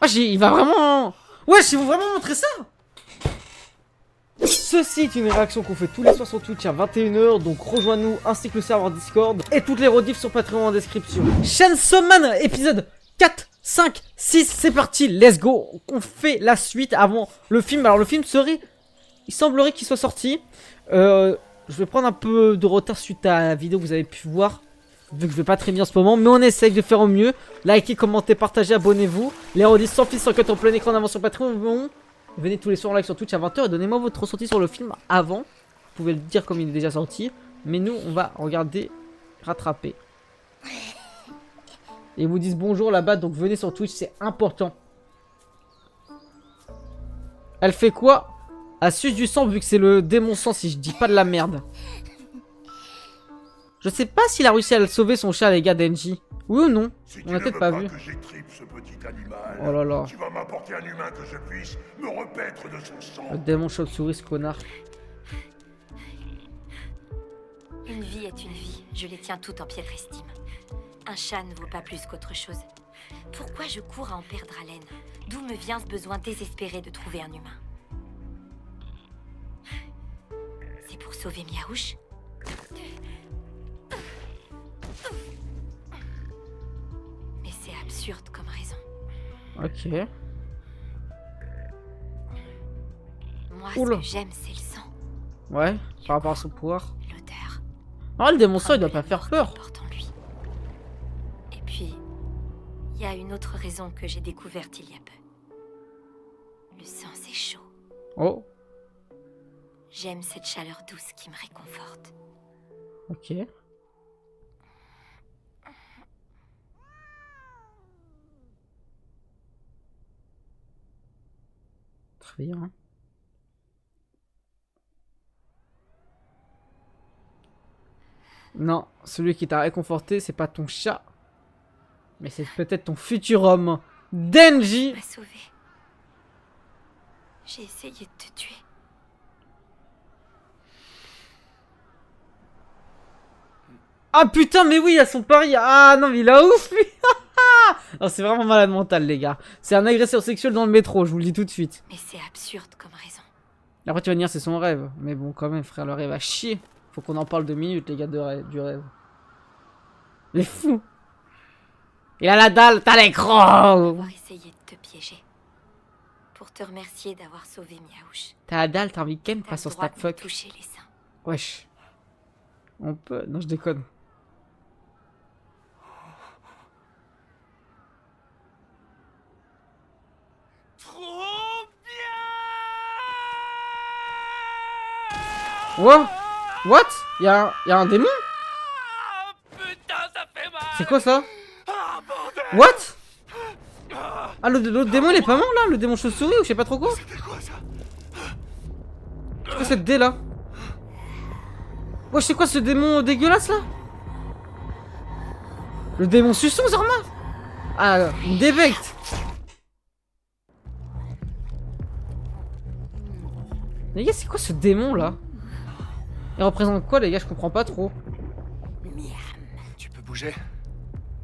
Ah, il va vraiment... Wesh, ils vont vraiment montrer ça. Ceci est une réaction qu'on fait tous les soirs sur Twitch à 21h, donc rejoins-nous ainsi que le serveur Discord et toutes les rediffs sur Patreon en description. Chainsaw Man, épisode 4, 5, 6, c'est parti, let's go. On fait la suite avant le film. Alors le film serait... Il semblerait qu'il soit sorti. Je vais prendre un peu de retard suite à la vidéo que vous avez pu voir, vu que je vais pas très bien en ce moment, mais on essaye de faire au mieux. Likez, commentez, partagez, abonnez-vous. Les rediffs sans fil, sans cut en plein écran en avant sur Patreon. Venez tous les soirs en live sur Twitch à 20h et donnez-moi votre ressenti sur le film avant. Vous pouvez le dire comme il est déjà sorti. Mais nous, on va regarder rattraper. Et ils vous disent bonjour là-bas, donc venez sur Twitch, c'est important. Elle fait quoi? Elle suce du sang vu que c'est le démon sang, si je dis pas de la merde. Je sais pas s'il a réussi à le sauver son chat, les gars, Denji. Oui ou non? On a peut-être pas vu. Oh là là. Tu vas m'apporter un humain que je puisse me repaître de son sang. Le démon chauve-souris, ce connard. Une vie est une vie, je les tiens toutes en piètre estime. Un chat ne vaut pas plus qu'autre chose. Pourquoi je cours à en perdre haleine? D'où me vient ce besoin désespéré de trouver un humain? C'est pour sauver Miaouche? Mais c'est absurde comme raison. Ok. Moi, Oula. ce que j'aime, c'est le sang, Ouais, par rapport à son pouvoir. l'odeur. Ah, le démon sang, il doit de pas la faire mort peur. qu'il porte en lui. Et puis, il y a une autre raison que j'ai découverte il y a peu. Le sang, c'est chaud. Oh, J'aime cette chaleur douce qui me réconforte. ok. Très bien. Non, celui qui t'a réconforté, c'est pas ton chat. Mais c'est peut-être ton futur homme, Denji. Tu m'as sauvé. J'ai essayé de te tuer. Ah putain, mais oui, il a son pari. Ah non, mais il a ouf, lui. Non, c'est vraiment malade mental, les gars. C'est un agresseur sexuel dans le métro, je vous le dis tout de suite. Mais c'est absurde comme raison. Après, tu vas dire, c'est son rêve. Mais bon, quand même, frère, le rêve a chier. Faut qu'on en parle 2 minutes, les gars, du rêve. Il est fou. Il a la dalle, t'as l'écran. Pour essayer de te piéger. Pour te remercier d'avoir sauvé Miaouche. T'as la dalle, t'as un week-end, T'as pas le sur droit de me Stackfuck. toucher les seins. Wesh. On peut... Non, je déconne. Trop bien. Wow. What? Y'a un démon? Putain, ça fait mal. C'est quoi ça? Ah, bordel. What? Ah, l'autre démon, il est pas mort, là? Le démon chauve-souris ou je sais pas trop quoi? C'était quoi ça? C'est quoi cette dé, là? Wesh, c'est quoi ce démon dégueulasse, là? Le démon suçon, Zarma? Ah, une dévecte. Les gars, c'est quoi ce démon, là? Il représente quoi, les gars? Je comprends pas trop. Miam. Tu peux bouger?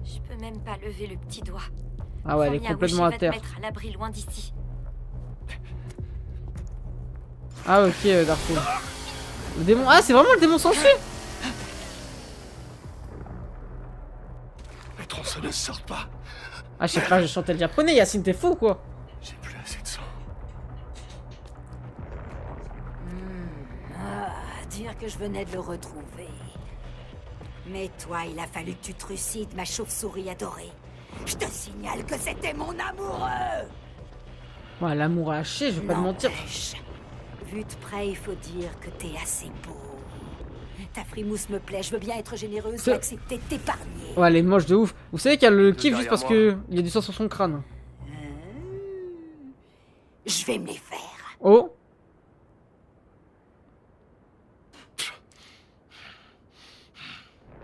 Je peux même pas lever le petit doigt. Ah ouais, elle est Miaouche, complètement il à va te terre. mettre à l'abri loin d'ici. Ah ok, Darko. Le démon... Ah, c'est vraiment le démon sensu. Les tronçonneuses sortent pas. Ah, je sais pas, je chantais le japonais, Yacine, t'es fou, quoi. J'ai plus assez de sang. Dire que je venais de le retrouver. Mais toi, il a fallu que tu trucides ma chauve-souris adorée. Je te signale que c'était mon amoureux. Ouais, l'amour a haché, je vais pas te mentir. N'empêche, vu de près, il faut dire que t'es assez beau. Ta frimousse me plaît, je veux bien être généreuse C'est- et accepter de t'épargner. Ouais, elle est moche de ouf. Vous savez qu'il y a le kiff juste derrière parce moi. que il y a du sang sur son crâne. Je vais me les faire. Oh.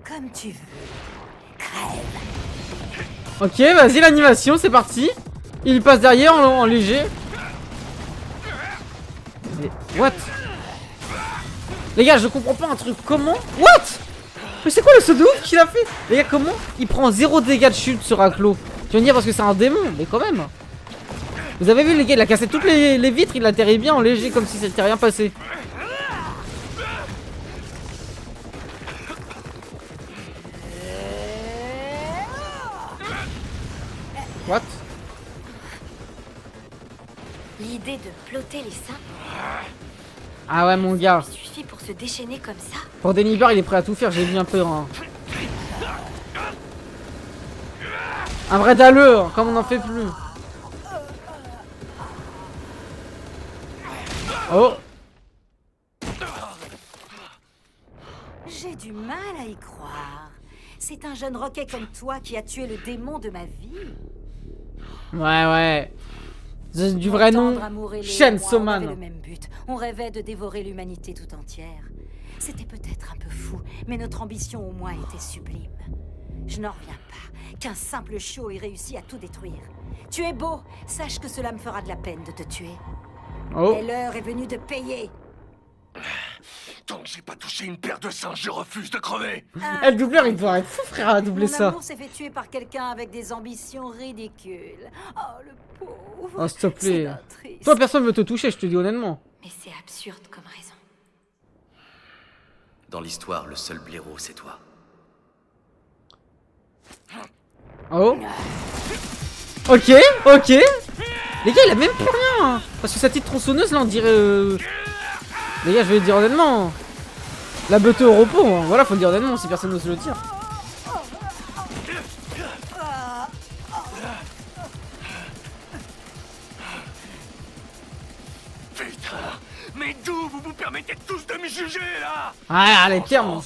Comme tu veux. Crève. Ok, vas-y, l'animation, c'est parti. Il passe derrière en léger. Mais, what? Les gars, je comprends pas un truc. Comment? What? Mais c'est quoi le saut de ouf qu'il a fait? Les gars, comment il prend 0 dégâts de chute sur Aklo? Tu vas me dire parce que c'est un démon, mais quand même. Vous avez vu les gars, il a cassé toutes les vitres, il atterrit bien en léger comme si c'était rien passé. What? L'idée de plotter les seins Ah ouais mon gars. suffit pour se déchaîner comme ça. Pour Denibar il est prêt à tout faire, j'ai bien peur hein. Un vrai dalleux, comme on n'en fait plus. Oh. J'ai du mal à y croire. C'est un jeune roquet comme toi qui a tué le démon de ma vie. Ouais. Du vrai Mon nom, tendre amour ailé et Chainsaw moi, on avait le Man. même but. On rêvait de dévorer l'humanité tout entière. C'était peut-être un peu fou, mais notre ambition au moins était sublime. Je n'en reviens pas qu'un simple chiot ait réussi à tout détruire. Tu es beau, sache que cela me fera de la peine de te tuer. Oh. Mais l'heure est venue de payer. Tant que j'ai pas touché une paire de seins, je refuse de crever. Eh, le doubleur il doit être fou frère à doubler Mon ça. amour s'est fait tuer par quelqu'un avec des ambitions ridicules. Oh, le pauvre. Oh s'il te plaît. C'est bien triste. Toi personne veut te toucher, je te dis honnêtement. Mais c'est absurde comme raison. Dans l'histoire, le seul blaireau, c'est toi. Oh. Ok. Les gars il a même plus rien. Parce que sa petite tronçonneuse là on dirait... Les gars je vais le dire honnêtement. La beuteux au repos, hein. Voilà faut le dire honnêtement si personne n'ose le dire. Putain, mais d'où vous vous permettez tous de me juger, là? Ah les termes.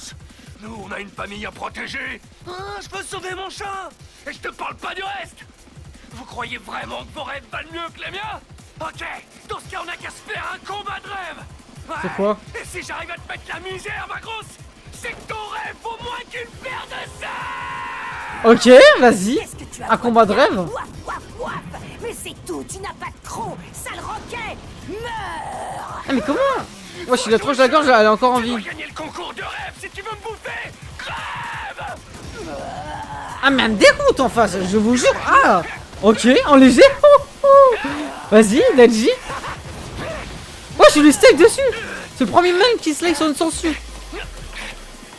Nous, on a une famille à protéger. Ah, je peux sauver mon chat. Et je te parle pas du reste. Vous croyez vraiment que vos rêves valent mieux que les miens? Ok, dans ce cas, on a qu'à se faire un combat de rêve. Ouais. C'est quoi? Et si j'arrive à te mettre la misère, ma grosse, c'est que ton rêve vaut moins qu'une paire de seins. Ok, vas-y. Qu'est-ce que tu as Un combat de rêve. Ouaf. Mais c'est tout, tu n'as pas de croc, sale roquet. Meurs. Ah mais comment? Moi je suis la tranche de la gorge, elle a encore Tu envie. dois gagner le concours de rêve si tu veux me bouffer. Crève. Ah mais elle me dégoûte en face, je vous jure. Ah. Ok, en léger. Vas-y, Nedji. Ouais, je lui steak dessus. C'est le premier même qui slay sur une sangsue.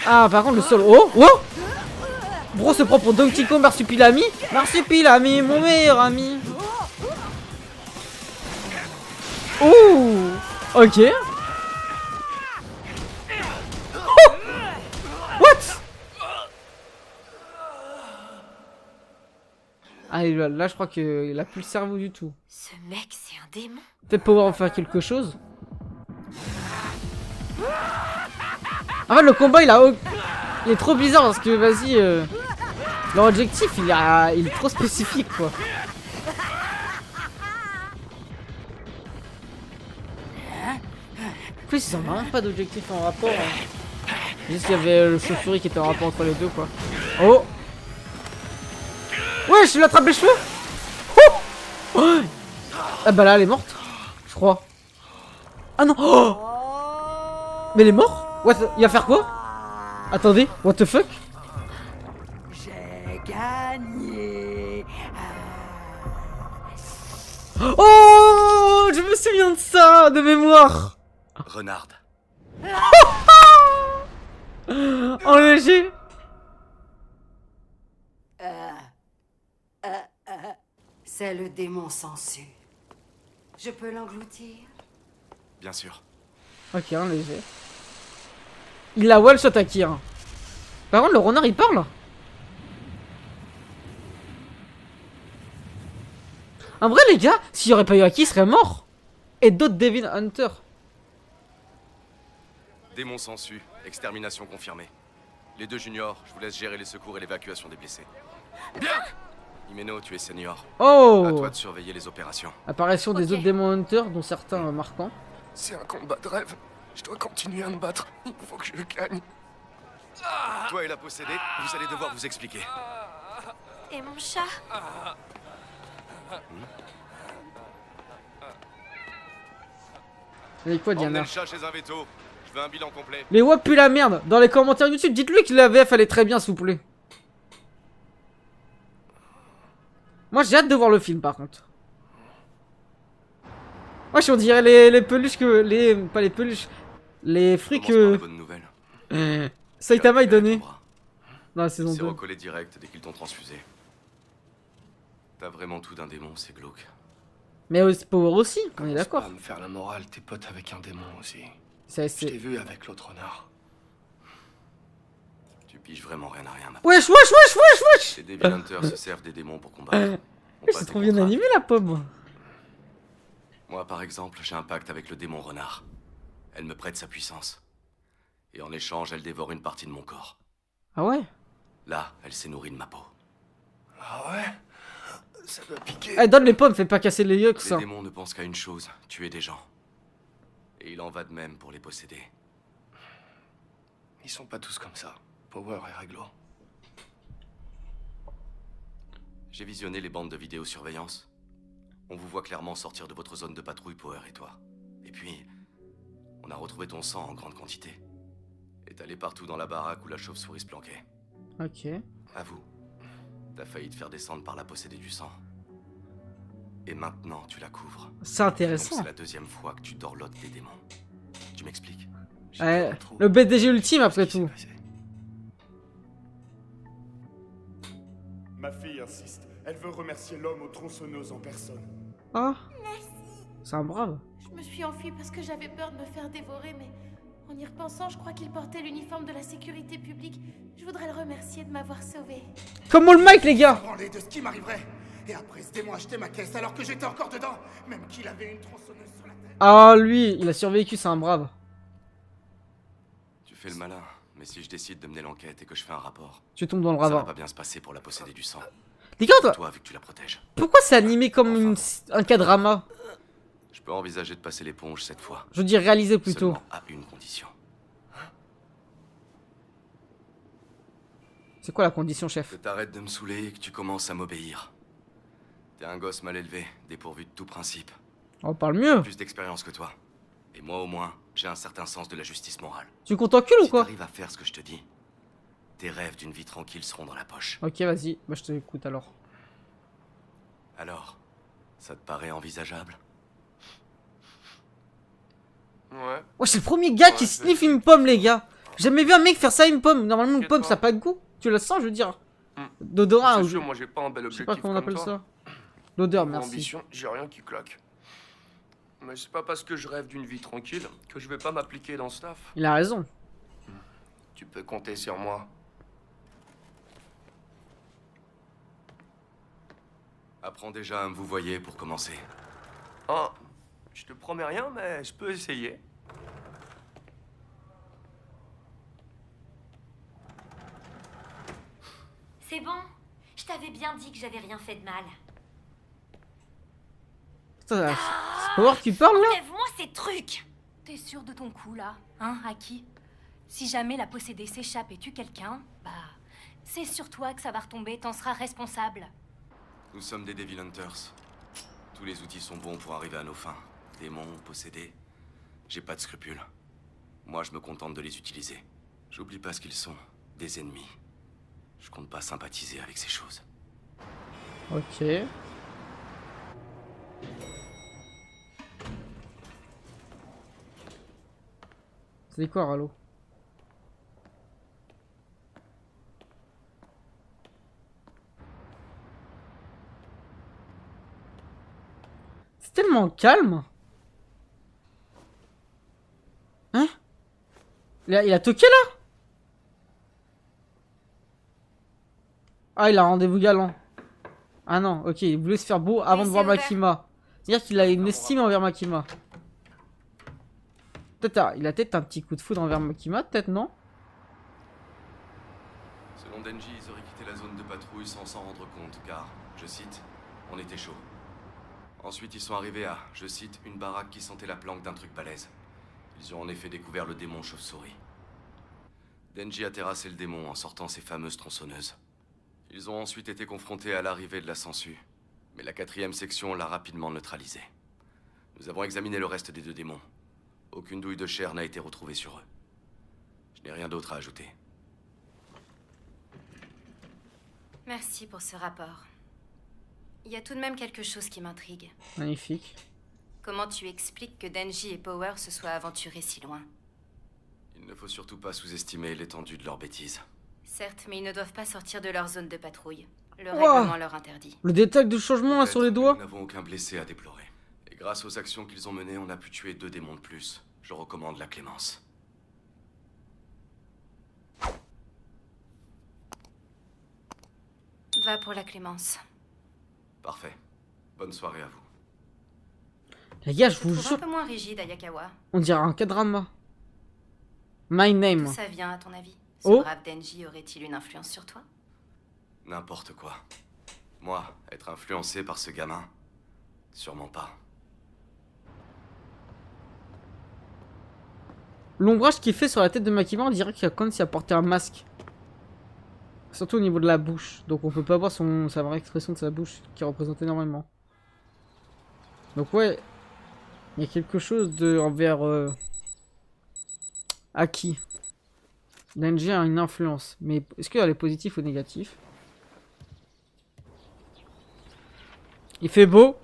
Ah, par contre, le sol. Oh. Bro se prend pour Donkey Kong Marsupilami. Marsupilami, mon meilleur ami. Ouh. Ok. Oh. What? Ah, là, je crois qu'il a plus le cerveau du tout. Ce mec, c'est un démon. Peut-être pouvoir en faire quelque chose. En fait, le combat, il est trop bizarre parce que, vas-y, leur objectif, il est trop spécifique, quoi. En plus, ils ont vraiment pas d'objectif en rapport. Hein. Juste qu'il y avait le chauve-souris qui était en rapport entre les deux, quoi. Oh! Ouais, je lui attrape les cheveux! Oh! Ah bah là, elle est morte, je crois. Ah non! Oh! Mais elle est morte? What? Il va faire quoi? Attendez, what the fuck? J'ai gagné. Oh! Je me souviens de ça, de mémoire! Renard. En léger! C'est le démon sensu. Je peux l'engloutir? Bien sûr. Ok, en léger. Il a one shot à qui, hein? Par contre, le renard il parle? En vrai, les gars, s'il y aurait pas eu Aki, il serait mort! Et d'autres Devin Hunter. Démon sensu. Extermination confirmée. Les deux juniors, je vous laisse gérer les secours et l'évacuation des blessés. Bien. Himeno, tu es senior. À Oh! toi de surveiller les opérations. Apparition des Ok. autres démons Hunter, dont certains marquants. C'est un combat de rêve. Je dois continuer à me battre. Il faut que je gagne. Toi et la possédée, vous allez devoir vous expliquer. Et mon chat? Et quoi, Emmenez Diana? le chat chez un veto. Je veux un bilan complet. Les WAP puent la merde. Dans les commentaires YouTube, dites-lui que la VF elle est très bien, s'il vous plaît. Moi j'ai hâte de voir le film par contre. Wesh, on dirait les peluches que... Pas les peluches. Les fruits Commence par que... la bonne nouvelle. Saitama il J'ai récupéré donnait ton bras. dans la Il saison s'est 2. recollé direct dès qu'ils t'ont transfusé. T'as vraiment tout d'un démon, c'est glauque. Mais Power aussi, on est Commence d'accord. pas à me faire la morale, t'es pote avec un démon aussi. Ça, Je t'ai c'est... vu avec l'autre renard. Tu piges vraiment rien à rien, ma Wesh, wesh, wesh, wesh, wesh. Les Devil Hunters se servent des démons pour combattre. On C'est passe trop des bien contrats. animé la pomme. Moi, par exemple, j'ai un pacte avec le démon renard. Elle me prête sa puissance. Et en échange, elle dévore une partie de mon corps. Ah ouais. Là, elle s'est nourrie de ma peau. Ah ouais? Ça doit piquer. Eh, donne les pommes, fais pas casser les yeux que Les ça. démons ne pensent qu'à une chose, tuer des gens. Et il en va de même pour les posséder. Ils sont pas tous comme ça. Power et Réglo. J'ai visionné les bandes de vidéosurveillance. On vous voit clairement sortir de votre zone de patrouille, Power et toi. Et puis, on a retrouvé ton sang en grande quantité. Étalé partout dans la baraque où la chauve-souris se planquait. Ok. Avoue, t'as failli te faire descendre par la possédée du sang. Et maintenant, tu la couvres. C'est Donc intéressant. c'est la deuxième fois que tu dorlotes des démons. Tu m'expliques? J'ai Ouais, pas trop le BDG ultime après ce qui s'est tout. passé. Ma fille insiste. Elle veut remercier l'homme aux tronçonneuses en personne. Ah. C'est un brave. Je me suis enfuie parce que j'avais peur de me faire dévorer, mais en y repensant, je crois qu'il portait l'uniforme de la sécurité publique. Je voudrais le remercier de m'avoir sauvée. Comme All Might les gars. Branlé de ce qui m'arriverait. Et après, ce démon achetait ma caisse alors que j'étais encore dedans. Même qu'il avait une tronçonneuse sur la tête. Ah lui, il a survécu, c'est un brave. Tu fais le malin, mais si je décide de mener l'enquête et que je fais un rapport, Tu tombes dans le ça va ravin. pas bien se passer pour la posséder du sang. Les gars, Toi, vu que tu la protèges. pourquoi c'est animé comme un K-drama? Je peux envisager de passer l'éponge cette fois. Je veux dire réalisé plutôt. Seulement à une condition. C'est quoi la condition, Que chef? t'arrêtes de me saouler et que tu commences à m'obéir. T'es un gosse mal élevé, dépourvu de tout principe. On parle mieux. Plus d'expérience que toi. Et moi au moins, j'ai un certain sens de la justice morale. Tu comptes en cul ou Si quoi? t'arrives à faire ce que je te dis, tes rêves d'une vie tranquille seront dans la poche. Ok, vas-y. Bah, je t'écoute alors. Alors, ça te paraît envisageable? Ouais. Ouais, c'est le premier gars qui Ouais, sniffe c'est- une pomme, les gars. J'ai jamais vu un mec faire ça à une pomme. Normalement, une T'inquiète pomme, pas. ça n'a pas de goût. Tu la sens, je veux dire. Hmm. D'odorat. C'est ou sûr, moi j'ai pas un bel Je sais objectif pas comment on comme appelle toi. ça. L'odeur, Niveau merci. ambition, j'ai rien qui claque. Mais c'est pas parce que je rêve d'une vie tranquille que je vais pas m'appliquer dans ce taf. Il a raison. Tu peux compter sur moi. Apprends déjà à me vous voyer pour commencer. Ah, je te promets rien, mais je peux essayer. C'est bon. Je t'avais bien dit que j'avais rien fait de mal. Putain, c'est Power qui parle là? Enlève-moi ces trucs. T'es sûr de ton coup là, hein, Aki? Si jamais la possédée s'échappe et tue quelqu'un, bah, c'est sur toi que ça va retomber, t'en seras responsable. Nous sommes des Devil Hunters. Tous les outils sont bons pour arriver à nos fins. Démons, possédés. J'ai pas de scrupules. Moi, je me contente de les utiliser. J'oublie pas ce qu'ils sont. Des ennemis. Je compte pas sympathiser avec ces choses. Ok. C'est quoi, Ralo? C'est tellement calme. Hein? Il a toqué là? Ah, il a un rendez-vous galant. Ah non, ok, il voulait se faire beau avant de voir ouvert. Makima. C'est-à-dire qu'il a une estime envers Makima. Peut-être, il a peut-être un petit coup de foudre envers Makima, peut-être, non? Selon Denji, ils auraient quitté la zone de patrouille sans s'en rendre compte, car, je cite, on était chaud. Ensuite, ils sont arrivés à, je cite, une baraque qui sentait la planque d'un truc balèze. Ils ont en effet découvert le démon chauve-souris. Denji a terrassé le démon en sortant ses fameuses tronçonneuses. Ils ont ensuite été confrontés à l'arrivée de la sangsue, mais la 4e section l'a rapidement neutralisé. Nous avons examiné le reste des 2 démons. Aucune douille de chair n'a été retrouvée sur eux. Je n'ai rien d'autre à ajouter. Merci pour ce rapport. Il y a tout de même quelque chose qui m'intrigue. Magnifique. Comment tu expliques que Denji et Power se soient aventurés si loin? Il ne faut surtout pas sous-estimer l'étendue de leurs bêtises. Certes, mais ils ne doivent pas sortir de leur zone de patrouille. Le Wow. règlement leur interdit. Le détail de changement là sur les Peut-être, mais doigts. Nous n'avons aucun blessé à déplorer. Et grâce aux actions qu'ils ont menées, on a pu tuer 2 démons de plus. Je recommande la clémence. Va pour la clémence. Parfait. Bonne soirée à vous. Les gars, je vous Trouve un jure, peu moins rigide, Ayakawa. on dirait un K-drama. My name. D'où ça vient, à ton avis? Ce Oh. brave Denji aurait-il une influence sur toi? N'importe quoi. Moi, être influencé par ce gamin? Sûrement pas. L'ombrage qu'il fait sur la tête de Makima, on dirait qu'il a comme s'il a porté un masque. Surtout au niveau de la bouche. Donc on peut pas voir sa vraie expression de sa bouche qui représente énormément. Donc ouais, il y a quelque chose de envers Aki. Denji a une influence. Mais est-ce qu'elle est positive ou négative? Il fait beau.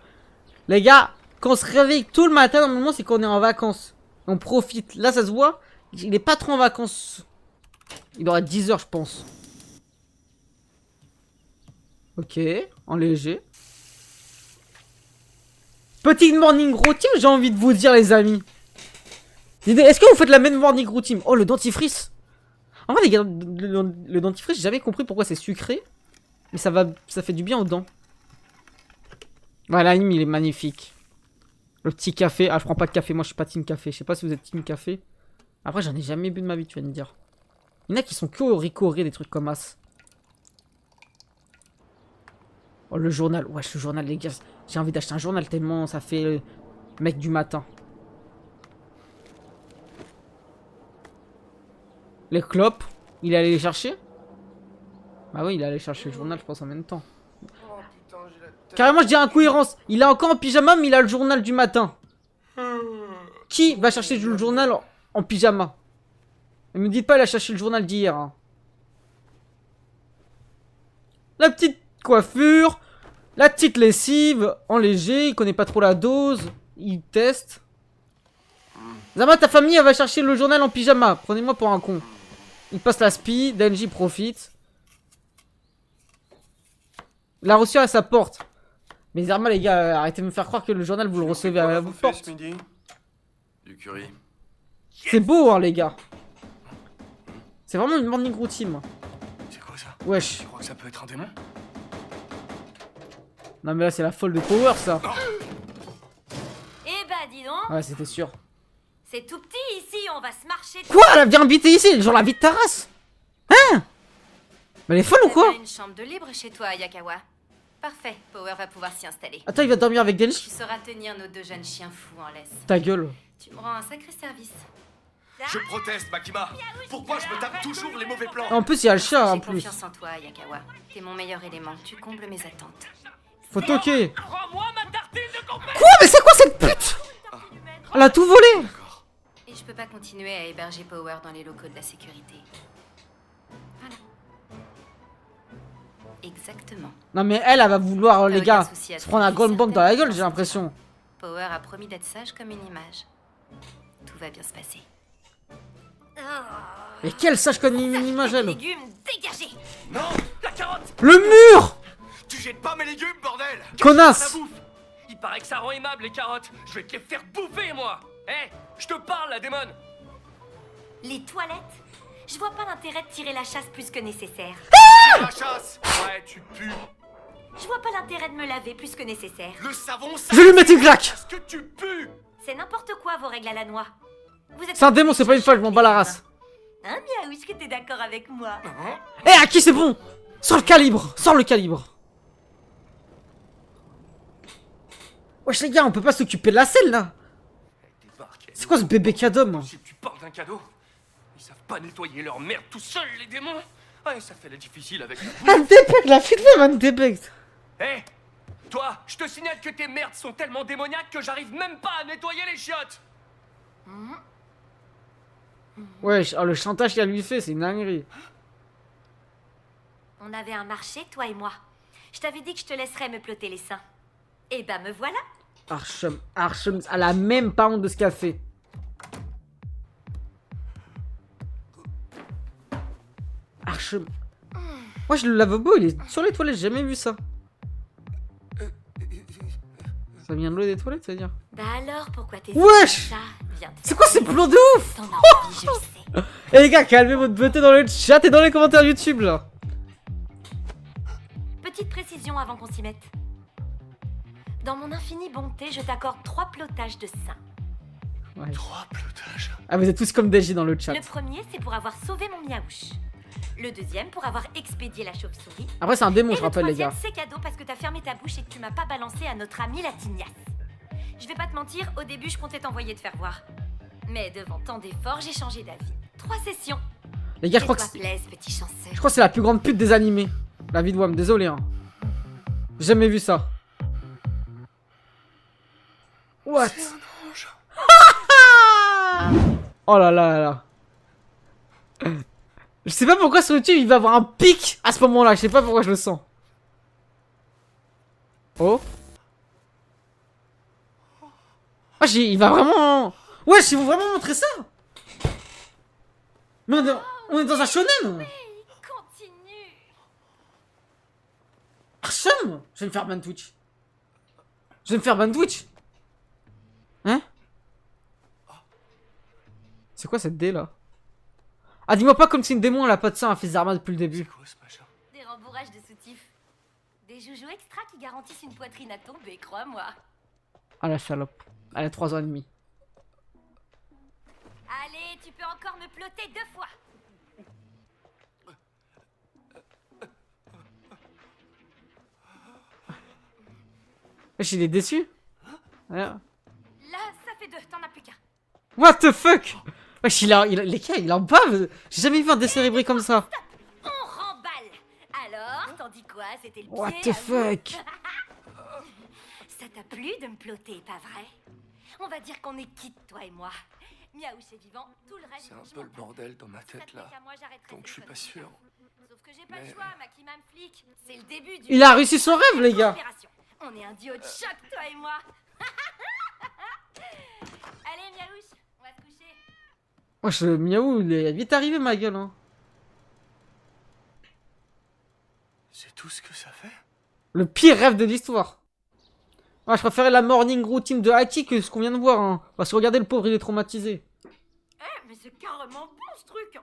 Les gars, quand on se réveille tout le matin, normalement c'est qu'on est en vacances. On profite. Là ça se voit, il est pas trop en vacances. Il aura 10 heures je pense. Ok, en léger. Petite morning routine, j'ai envie de vous dire les amis. Est-ce que vous faites la même morning routine? Oh le dentifrice. En vrai les gars, le dentifrice j'ai jamais compris pourquoi c'est sucré. Mais ça fait du bien aux dents. Voilà, il est magnifique. Le petit café. Ah, je prends pas de café. Moi, je suis pas team café. Je sais pas si vous êtes team café. Après, j'en ai jamais bu de ma vie, tu vas me dire. Il y en a qui sont que au ricoré, des trucs comme as. Oh, le journal. Wesh, le journal, les gars. J'ai envie d'acheter un journal tellement ça fait mec du matin. Les clopes. Il est allé les chercher? Bah oui, il est allé chercher le journal, je pense, en même temps. Carrément, je dis incohérence. Il est encore en pyjama, mais il a le journal du matin. Qui va chercher le journal en pyjama? Ne me dites pas, il a cherché le journal d'hier. Hein. La petite coiffure. La petite lessive. En léger, il connaît pas trop la dose. Il teste. Zama, ta famille, elle va chercher le journal en pyjama. Prenez-moi pour un con. Il passe la spi. Denji profite. Il a reçu à sa porte. Mais Zerma, les gars, arrêtez de me faire croire que le journal vous le recevez à votre porte. Du curry. C'est beau, hein, les gars. C'est vraiment une morning routine, moi. C'est quoi ça? Wesh. Tu crois que ça peut être un démon? Non, mais là, c'est la folle de Power, ça. Eh bah, dis donc, Ouais, c'était sûr. c'est tout petit ici, on va se marcher. Quoi? Elle vient habiter ici? Genre la vie de ta race? Hein? Mais elle est folle ou quoi? T'as une chambre de libre chez toi, Ayakawa. Parfait, Power va pouvoir s'y installer. Attends, il va dormir avec Denji? Tu sauras tenir nos 2 jeunes chiens fous en laisse. Ta gueule. Tu me rends un sacré service. Je proteste, Makima. Pourquoi je me tape toujours les mauvais plans? En plus, il y a le chat, en J'ai plus. confiance en toi, Ayakawa. T'es mon meilleur élément, tu combles mes attentes. Faut toquer. Rends-moi ma tartine de compagnie! Quoi? Mais c'est quoi cette pute? Elle a tout volé. Et je peux pas continuer à héberger Power dans les locaux de la sécurité. Voilà. Exactement. Non, mais elle va vouloir, les Aucun gars, souci à se te prendre un faire, gold bank dans la gueule, certaines j'ai l'impression. Power a promis d'être sage comme une image. Tout va bien se passer. Mais quelle sage comme une image, elle. Légumes, dégagez! Non! La carotte! Le mur. Tu jettes pas mes légumes, bordel! Connasse. Ça bouffe! Il paraît que ça rend aimable les carottes! Je vais te les faire bouffer, moi! Hé! Je te parle, la démone! Les toilettes? Je vois pas l'intérêt de tirer la chasse plus que nécessaire. La chasse! Ouais, tu pues! Je vois pas l'intérêt de me laver plus que nécessaire. Le savon, ça... Je vais lui mettre une claque. Est-ce que tu pues? C'est n'importe quoi vos règles à la noix. Vous êtes C'est un démon, c'est pas une folle, je m'en bats la race. Hein, Miaou, est-ce que t'es d'accord avec moi? Eh, à qui c'est bon? Sors le calibre. Sors le calibre. Wesh, les gars, on peut pas s'occuper de la selle, là. C'est quoi ce bébé cadeau? Si tu portes un cadeau, ils savent pas nettoyer leur merde tout seuls, les démons! Ouais, ça fait la difficile avec la bouffe. Elle dépecte, la fille de femme, elle dépecte. Hé! Toi, je te signale que tes merdes sont tellement démoniaques que j'arrive même pas à nettoyer les chiottes! Wesh, oh, le chantage qu'elle lui fait, c'est une dinguerie. On avait un marché, toi et moi. Je t'avais dit que je te laisserais me plotter les seins. Eh ben, me voilà. Archem, elle a même pas honte de ce qu'elle fait. Archem. Moi, le lavabo, il est sur les toilettes, j'ai jamais vu ça. Ça vient de l'eau des toilettes, ça veut dire. Bah alors, pourquoi t'es Wesh! ça? Viens te C'est quoi ces plans de ouf? T'en as envie, je le sais. Eh les gars, calmez votre beauté dans le chat et dans les commentaires YouTube, là. Petite précision avant qu'on s'y mette. Dans mon infinie bonté, je t'accorde 3 plotages de seins. Ouais. 3 plotages. Ah, vous êtes tous comme DJ dans le chat. Le premier, c'est pour avoir sauvé mon miaouche. Le deuxième, pour avoir expédié la chauve-souris. Après, c'est un démon, Et je le rappelle, les troisième, gars. c'est cadeau parce que t'as fermé ta bouche et que tu m'as pas balancé à notre ami Latinias. Je vais pas te mentir, au début, je comptais t'envoyer te faire voir. Mais devant tant d'efforts, j'ai changé d'avis. 3 sessions. Les gars, je crois que Fais-toi plaisir, petit chanceux. je crois que c'est la plus grande pute des animés. La vie de Wam, désolé, hein. J'ai jamais vu ça. What? Oh là là là là. Je sais pas pourquoi sur YouTube il va avoir un pic à ce moment-là. Je sais pas pourquoi je le sens. Oh. Ah, il va vraiment. Wesh, ils vont vraiment montrer ça. Mais on est dans un shonen. Continue. Archem. Je vais me faire ban Twitch. Je vais me faire ban Twitch. Hein? C'est quoi cette dé là? Ah, dis-moi pas comme c'est une démon, elle a pas de sein, elle fait Zarma depuis le début. Quoi ce machin? Des rembourrages de soutifs. Des joujoux extra qui garantissent une poitrine à tomber, crois-moi. Ah la salope. Elle a 3 ans et demi. Allez, tu peux encore me ploter 2 fois. Wesh, il est déçu. Ouais. Là, ça fait 2, t'en as plus qu'un. What the fuck? Wesh, les gars, il en bave. J'ai jamais vu un décérébré comme ça. On remballe. Alors, t'en dis quoi? C'était le pied What à the vous. fuck? Ça t'a plu de me ploter, pas vrai? On va dire qu'on est quitte, toi et moi. Miaou, c'est vivant, tout le reste... C'est un je peu le m'en tape. bordel dans ma Si ça tête tenait là. qu'à moi, j'arrêterais Donc je ces suis pas conneries. sûr. Sauf que j'ai pas le Mais- choix, ma qui m'implique. C'est le début du... Il a réussi son rêve, les gars. Opération. On est un duo de choc, toi et moi. Allez, Miaouche, on va se coucher. Wesh, Miaou, il est vite arrivé, ma gueule. Hein. C'est tout ce que ça fait? Le pire rêve de l'histoire. Ouais, je préférais la morning routine de Haki que ce qu'on vient de voir. Hein. Parce que regardez, le pauvre, il est traumatisé. Mais c'est carrément bon, ce truc.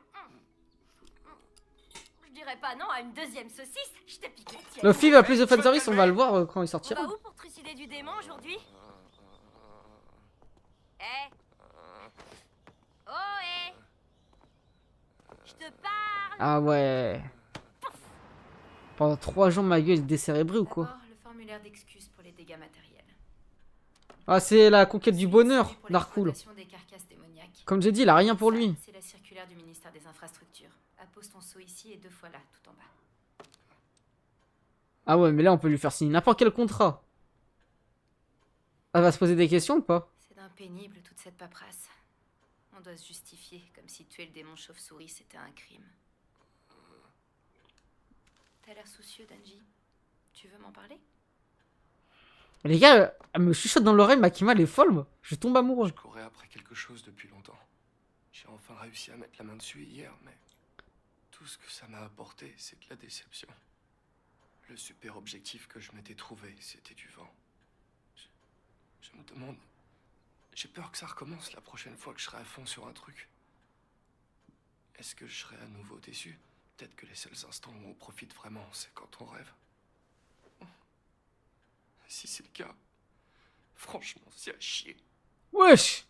Je dirais pas non à une deuxième saucisse. Je te pique la tienne. Le film a plus de fanservice, on va le voir quand il On sortira. va où pour trucider du démon aujourd'hui? Eh. Oh, eh. Je te parle. Ah ouais. Pendant 3 jours, ma gueule est décérébrée ou quoi? D'abord, le formulaire d'excuses pour les dégâts matériels. Ah, c'est la conquête du bonheur, Pour Darkpool. l'exploitation des carcasses démoniaques. Comme j'ai dit, il a rien pour Ça, lui. C'est la circulaire du ministère des Infrastructures. Appose ton seau ici et 2 fois là, tout en bas. Ah ouais, mais là, on peut lui faire signer n'importe quel contrat. Elle va se poser des questions ou pas? C'est d'un pénible toute cette paperasse. On doit se justifier, comme si tuer le démon chauve-souris c'était un crime. T'as l'air soucieux, Danji. Tu veux m'en parler? Les gars, elle me chuchote dans l'oreille, Makima, elle est folle. Je tombe amoureux. Je courais après quelque chose depuis longtemps. J'ai enfin réussi à mettre la main dessus hier, mais tout ce que ça m'a apporté, c'est de la déception. Le super objectif que je m'étais trouvé, c'était du vent. Je me demande... J'ai peur que ça recommence la prochaine fois que je serai à fond sur un truc. Est-ce que je serai à nouveau déçu? Peut-être que les seuls instants où on profite vraiment, c'est quand on rêve. Si c'est le cas, franchement, c'est à chier. Wesh.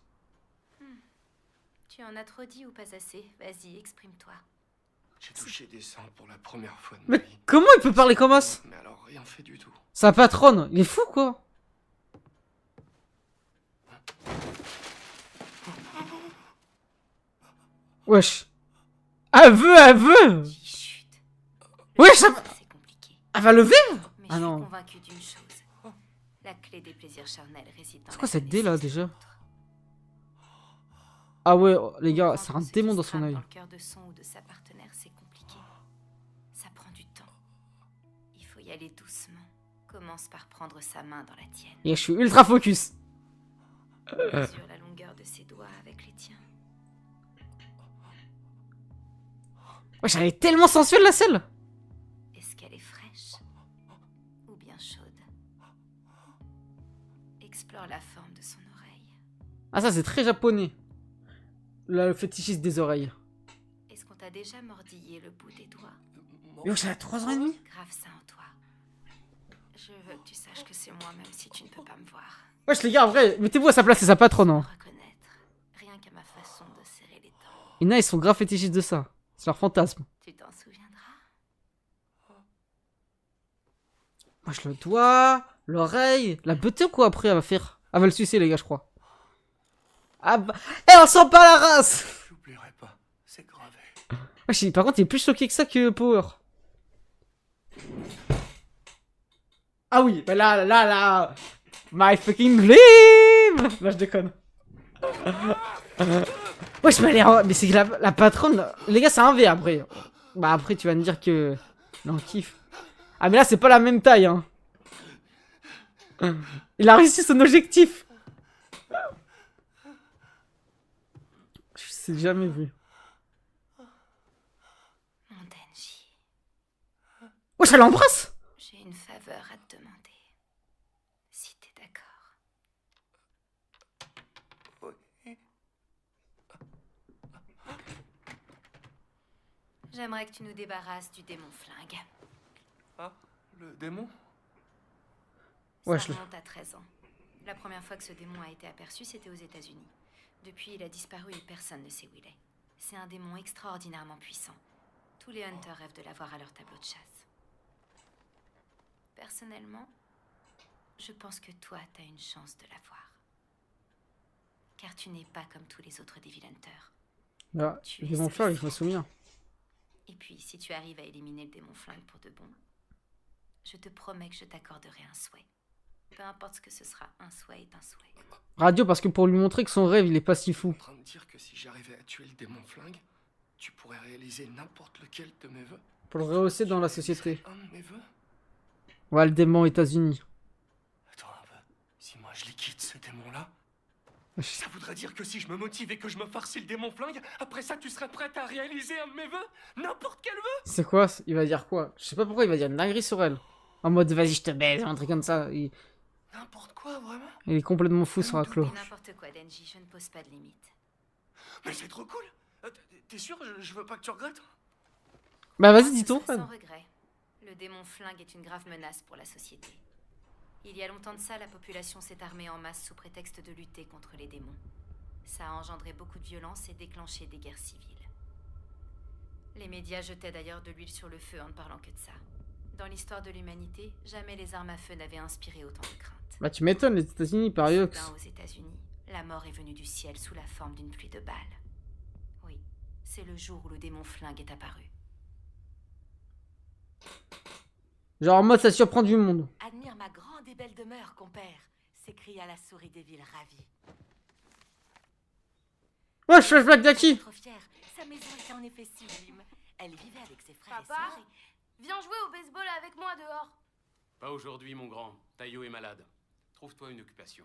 Tu en as trop dit ou pas assez? Vas-y, exprime-toi. J'ai touché des seins pour la première fois de ma Mais vie. comment il peut parler comme ça? Mais alors, rien fait du tout. Sa patronne, il est fou quoi. Wesh. Elle veut. Chut. Wesh, ça va... C'est compliqué. Elle va lever. Mais Ah je suis non. convaincue d'une chose. La clé des plaisirs charnels réside dans C'est quoi la cette dé là connaissance de déjà? l'autre. Ah ouais, les gars, Comprendre c'est un ce qui démon se dans son trame œil. Dans le cœur de son ou de sa partenaire, c'est compliqué. Ça prend du temps. Il faut y aller doucement, Commence par prendre sa main dans la tienne. Et je suis ultra focus. Mesure la longueur de ses doigts avec les tiens. Wesh, elle est tellement sensuelle la selle. Est-ce qu'elle est fraîche ou bien chaude? Explore la forme de son oreille. Ah ça c'est très japonais. Là, le fétichiste des oreilles. Est-ce qu'on t'a déjà mordillé le bout des doigts? Mais wesh, elle a 3 ans et demi. Grave ça en toi. Je veux que tu saches que c'est moi même si tu ne peux pas me voir. Wesh les gars, en vrai, mettez-vous à sa place, c'est sa patronne. Hein. Reconnaître, rien qu'à ma façon de serrer les dents. Et là, ils sont grave fétichistes de ça. C'est leur fantasme. Tu t'en souviendras? Wesh, le doigt, l'oreille, la beuté ou quoi après elle va faire? Elle va le sucer les gars, je crois. Ah bah... Eh, on sent pas la race. J'oublierai pas, c'est gravé. Wesh, par contre, il est plus choqué que ça que Power. Ah oui, bah là... My fucking dream. Là, je déconne. Wesh, mais c'est que la patronne... Les gars, c'est un V après. Bah après, tu vas me dire que... Non, kiffe. Ah mais là, c'est pas la même taille, hein. Il a réussi son objectif. Je sais jamais vu. Mon Denji, Wesh, elle l'embrasse. j'ai une faveur à te demander. Si t'es d'accord. J'aimerais que tu nous débarrasses du démon flingue. Ah, le démon? Ouais, Ça je l'ai. remonte à 13 ans. La première fois que ce démon a été aperçu, c'était aux États-Unis. Depuis, il a disparu et personne ne sait où il est. C'est un démon extraordinairement puissant. Tous les hunters rêvent de l'avoir à leur tableau de chasse. Personnellement, je pense que toi, t'as une chance de l'avoir. Car tu n'es pas comme tous les autres Devil Hunters. Là, Tu le es démon flingue, je me celui-ci. souviens. Et puis, si tu arrives à éliminer le démon flingue pour de bon, je te promets que je t'accorderai un souhait. Peu importe ce que ce sera, un souhait est un souhait. Radio, parce que pour lui montrer que son rêve, il est pas si fou. En train de dire que si j'arrivais à tuer le démon flingue, tu pourrais réaliser n'importe lequel de mes vœux? Pour le rehausser dans la société. Un de mes vœux? Ouais, le démon États-Unis. Attends un peu. Si moi je liquide ce démon-là, Wesh. ça voudrait dire que si je me motive et que je me farcis le démon flingue, après ça tu serais prête à réaliser un de mes vœux? N'importe quel vœu? C'est quoi? Il va dire quoi? Je sais pas pourquoi il va dire une dinguerie sur elle. En mode, vas-y, je te baise, un truc comme ça. N'importe quoi, vraiment? Il est complètement fou sur la clo. N'importe quoi, Denji, je ne pose pas de limite. Mais c'est trop cool! T'es sûr? Je veux pas que tu regrettes? Bah vas-y, Ce dis-toi. serait sans regret. Le démon flingue est une grave menace pour la société. Il y a longtemps de ça, la population s'est armée en masse sous prétexte de lutter contre les démons. Ça a engendré beaucoup de violence et déclenché des guerres civiles. Les médias jetaient d'ailleurs de l'huile sur le feu en ne parlant que de ça. Dans l'histoire de l'humanité, jamais les armes à feu n'avaient inspiré autant de crainte. Bah tu m'étonnes, les États-Unis, Pariox. Soudain, aux États-Unis, la mort est venue du ciel sous la forme d'une pluie de balles. Oui, c'est le jour où le démon flingue est apparu. Genre en mode, ça surprend du monde. Admire ma grande et belle demeure, compère, s'écria la souris des villes ravie. Ouais, je flashback d'Aki. Trop fière, sa maison était en effet sublime. Elle vivait avec ses frères Papa, et sœurs. viens jouer au baseball avec moi dehors. Pas aujourd'hui, mon grand. Taïo est malade. Trouve-toi une occupation.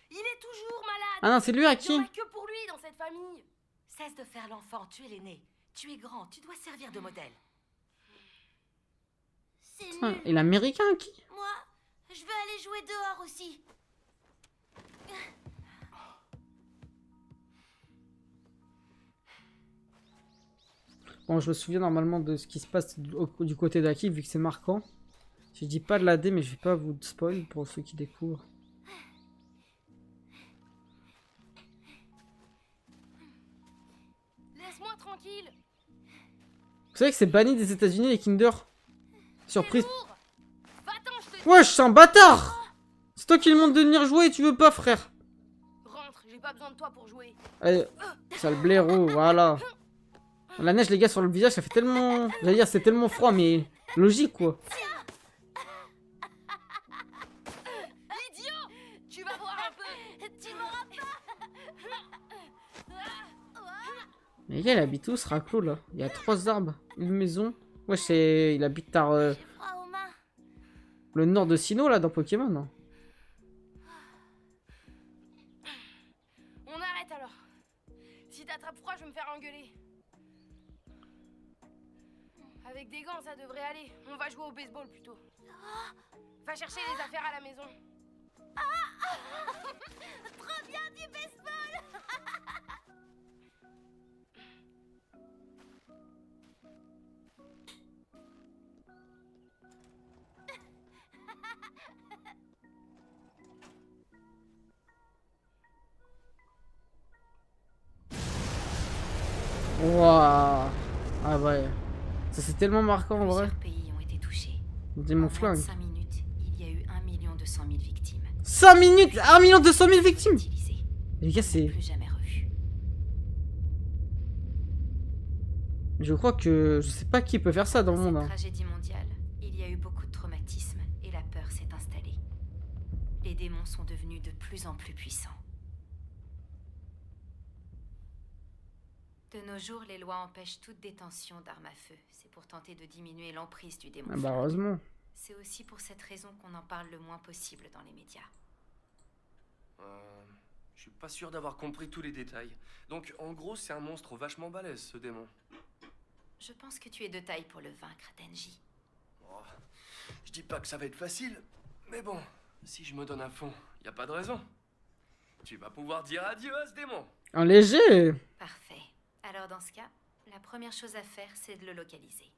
Il est toujours malade. Ah non, c'est lui, Il n'y Aki. aura que pour lui dans cette famille. Cesse de faire l'enfant, tu es l'aîné. Tu es grand, tu dois servir de modèle. C'est Putain, nul. il est américain, Aki. Moi, je veux aller jouer dehors aussi. Bon, je me souviens normalement de ce qui se passe du côté d'Aki, vu que c'est marquant. Je dis pas de la D, mais je vais pas vous spoil pour ceux qui découvrent. Laisse-moi tranquille. Vous savez que c'est banni des États-Unis les Kinder? Surprise. C'est lourd. Va-t'en, je te Wesh, c'est un bâtard! C'est toi qui lui demande de venir jouer et tu veux pas, frère. rentre. J'ai pas besoin de toi pour jouer. Allez, sale blaireau, voilà. La neige, les gars, sur le visage, ça fait tellement... J'allais dire, c'est tellement froid, mais logique, quoi. Idiot. Tu vas voir un peu. Tu m'auras Mais les gars, il habite où, ce raclo, là? Il y a 3 arbres, une maison. Wesh, c'est... il habite par... J'ai froid aux mains. Le nord de Sinnoh, là, dans Pokémon. Non. On arrête alors. Si t'attrapes froid, je vais me faire engueuler. Avec des gants, ça devrait aller. On va jouer au baseball plutôt. Va chercher les affaires à la maison. Trop bien du baseball. Waouh. Ah ouais. Ça c'est tellement marquant en vrai. Plusieurs pays ont été touchés. Démon En moins flingue. de 5 minutes, il y a eu 1 200 000 victimes. 5 minutes 1 200 000 victimes. Utilisées. Les gars, c'est... Plus jamais revues. Je crois que... Je sais pas qui peut faire ça dans le monde. Cette Hein. tragédie mondiale, il y a eu beaucoup de traumatisme et la peur s'est installée. Les démons sont devenus de plus en plus puissants. De nos jours, les lois empêchent toute détention d'armes à feu. C'est pour tenter de diminuer l'emprise du démon. Ah bah heureusement. C'est aussi pour cette raison qu'on en parle le moins possible dans les médias. Je suis pas sûr d'avoir compris tous les détails. Donc, en gros, c'est un monstre vachement balèze, ce démon. Je pense que tu es de taille pour le vaincre, Denji. Oh, je dis pas que ça va être facile, mais bon, si je me donne à fond, y a pas de raison. Tu vas pouvoir dire adieu à ce démon. Un léger. Parfait. Alors dans ce cas, la première chose à faire, c'est de le localiser.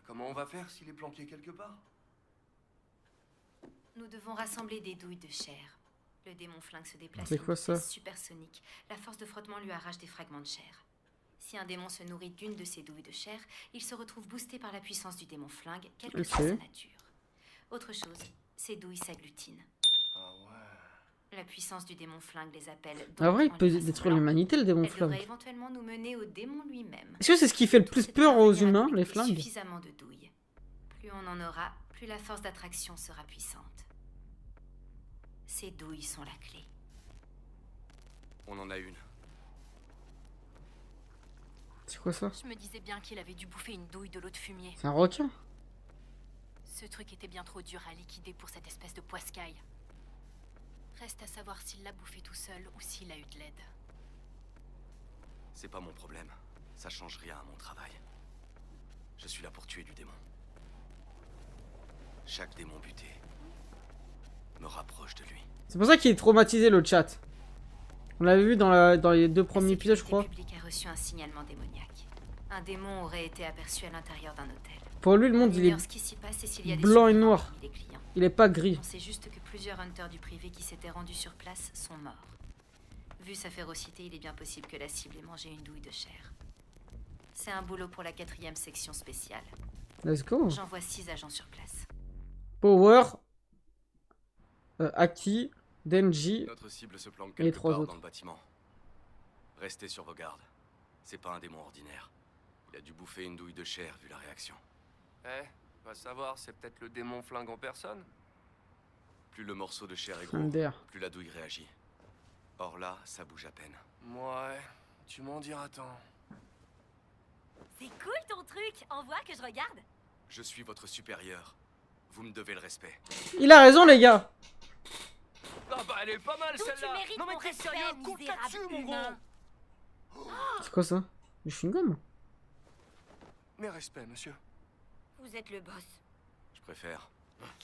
Comment on va faire s'il est planqué quelque part? Nous devons rassembler des douilles de chair. Le démon flingue se déplace C'est à quoi une ça? vitesse supersonique. La force de frottement lui arrache des fragments de chair. Si un démon se nourrit d'une de ces douilles de chair, il se retrouve boosté par la puissance du démon flingue, quelle que soit sa nature. Autre chose, ces douilles s'agglutinent. Ah ouais. La puissance du démon flingue les appelle. Ah vrai, il en peut les détruire rassemblant. l'humanité le démon Elle devrait flingue. éventuellement nous mener au démon lui-même. Est-ce que c'est ce qui fait le plus Tout peur cette aux parvenir à humains, les collecter flingues? Suffisamment de douilles. Plus on en aura, plus la force d'attraction sera puissante. Ces douilles sont la clé. On en a une. C'est quoi ça? Je me disais bien qu'il avait dû bouffer une douille de l'eau de fumier. C'est un requin? Ce truc était bien trop dur à liquider pour cette espèce de poiscaille. Reste à savoir s'il l'a bouffé tout seul ou s'il a eu de l'aide. C'est pas mon problème. Ça change rien à mon travail. Je suis là pour tuer du démon. Chaque démon buté me rapproche de lui. C'est pour ça qu'il est traumatisé le chat. On l'avait vu dans les 2 premiers épisodes, je crois. Le public a reçu un signalement démoniaque. Un démon aurait été aperçu à l'intérieur d'un hôtel. Pour lui, le monde, On il ignore est ce qui s'y passe et s'il y a des blanc et survivants noir. parmi les clients. Il est pas gris. On sait juste que plusieurs hunters du privé qui s'étaient rendus sur place sont morts. Vu sa férocité, il est bien possible que la cible ait mangé une douille de chair. C'est un boulot pour la 4e section spéciale. Let's go. J'envoie 6 agents sur place. Power, Aki, Denji. Notre cible se planque Et les quelque 3 part autres. dans le bâtiment. Restez sur vos gardes. C'est pas un démon ordinaire. Il a dû bouffer une douille de chair vu la réaction. Eh, va savoir, c'est peut-être le démon flingue en personne. Plus le morceau de chair est gros, Thunder. plus la douille réagit. Or là, ça bouge à peine. Ouais, tu m'en diras tant. C'est cool ton truc. Envoie que je regarde. Je suis votre supérieur. Vous me devez le respect. Il a raison, les gars. Ah bah elle est pas mal D'où tu celle-là. mérites Non mais mon t'es respect, sérieux, compte misérable là-dessus mon humain. gros. C'est quoi ça? Du chewing-gum? Mes respects, monsieur. Vous êtes le boss. Je préfère.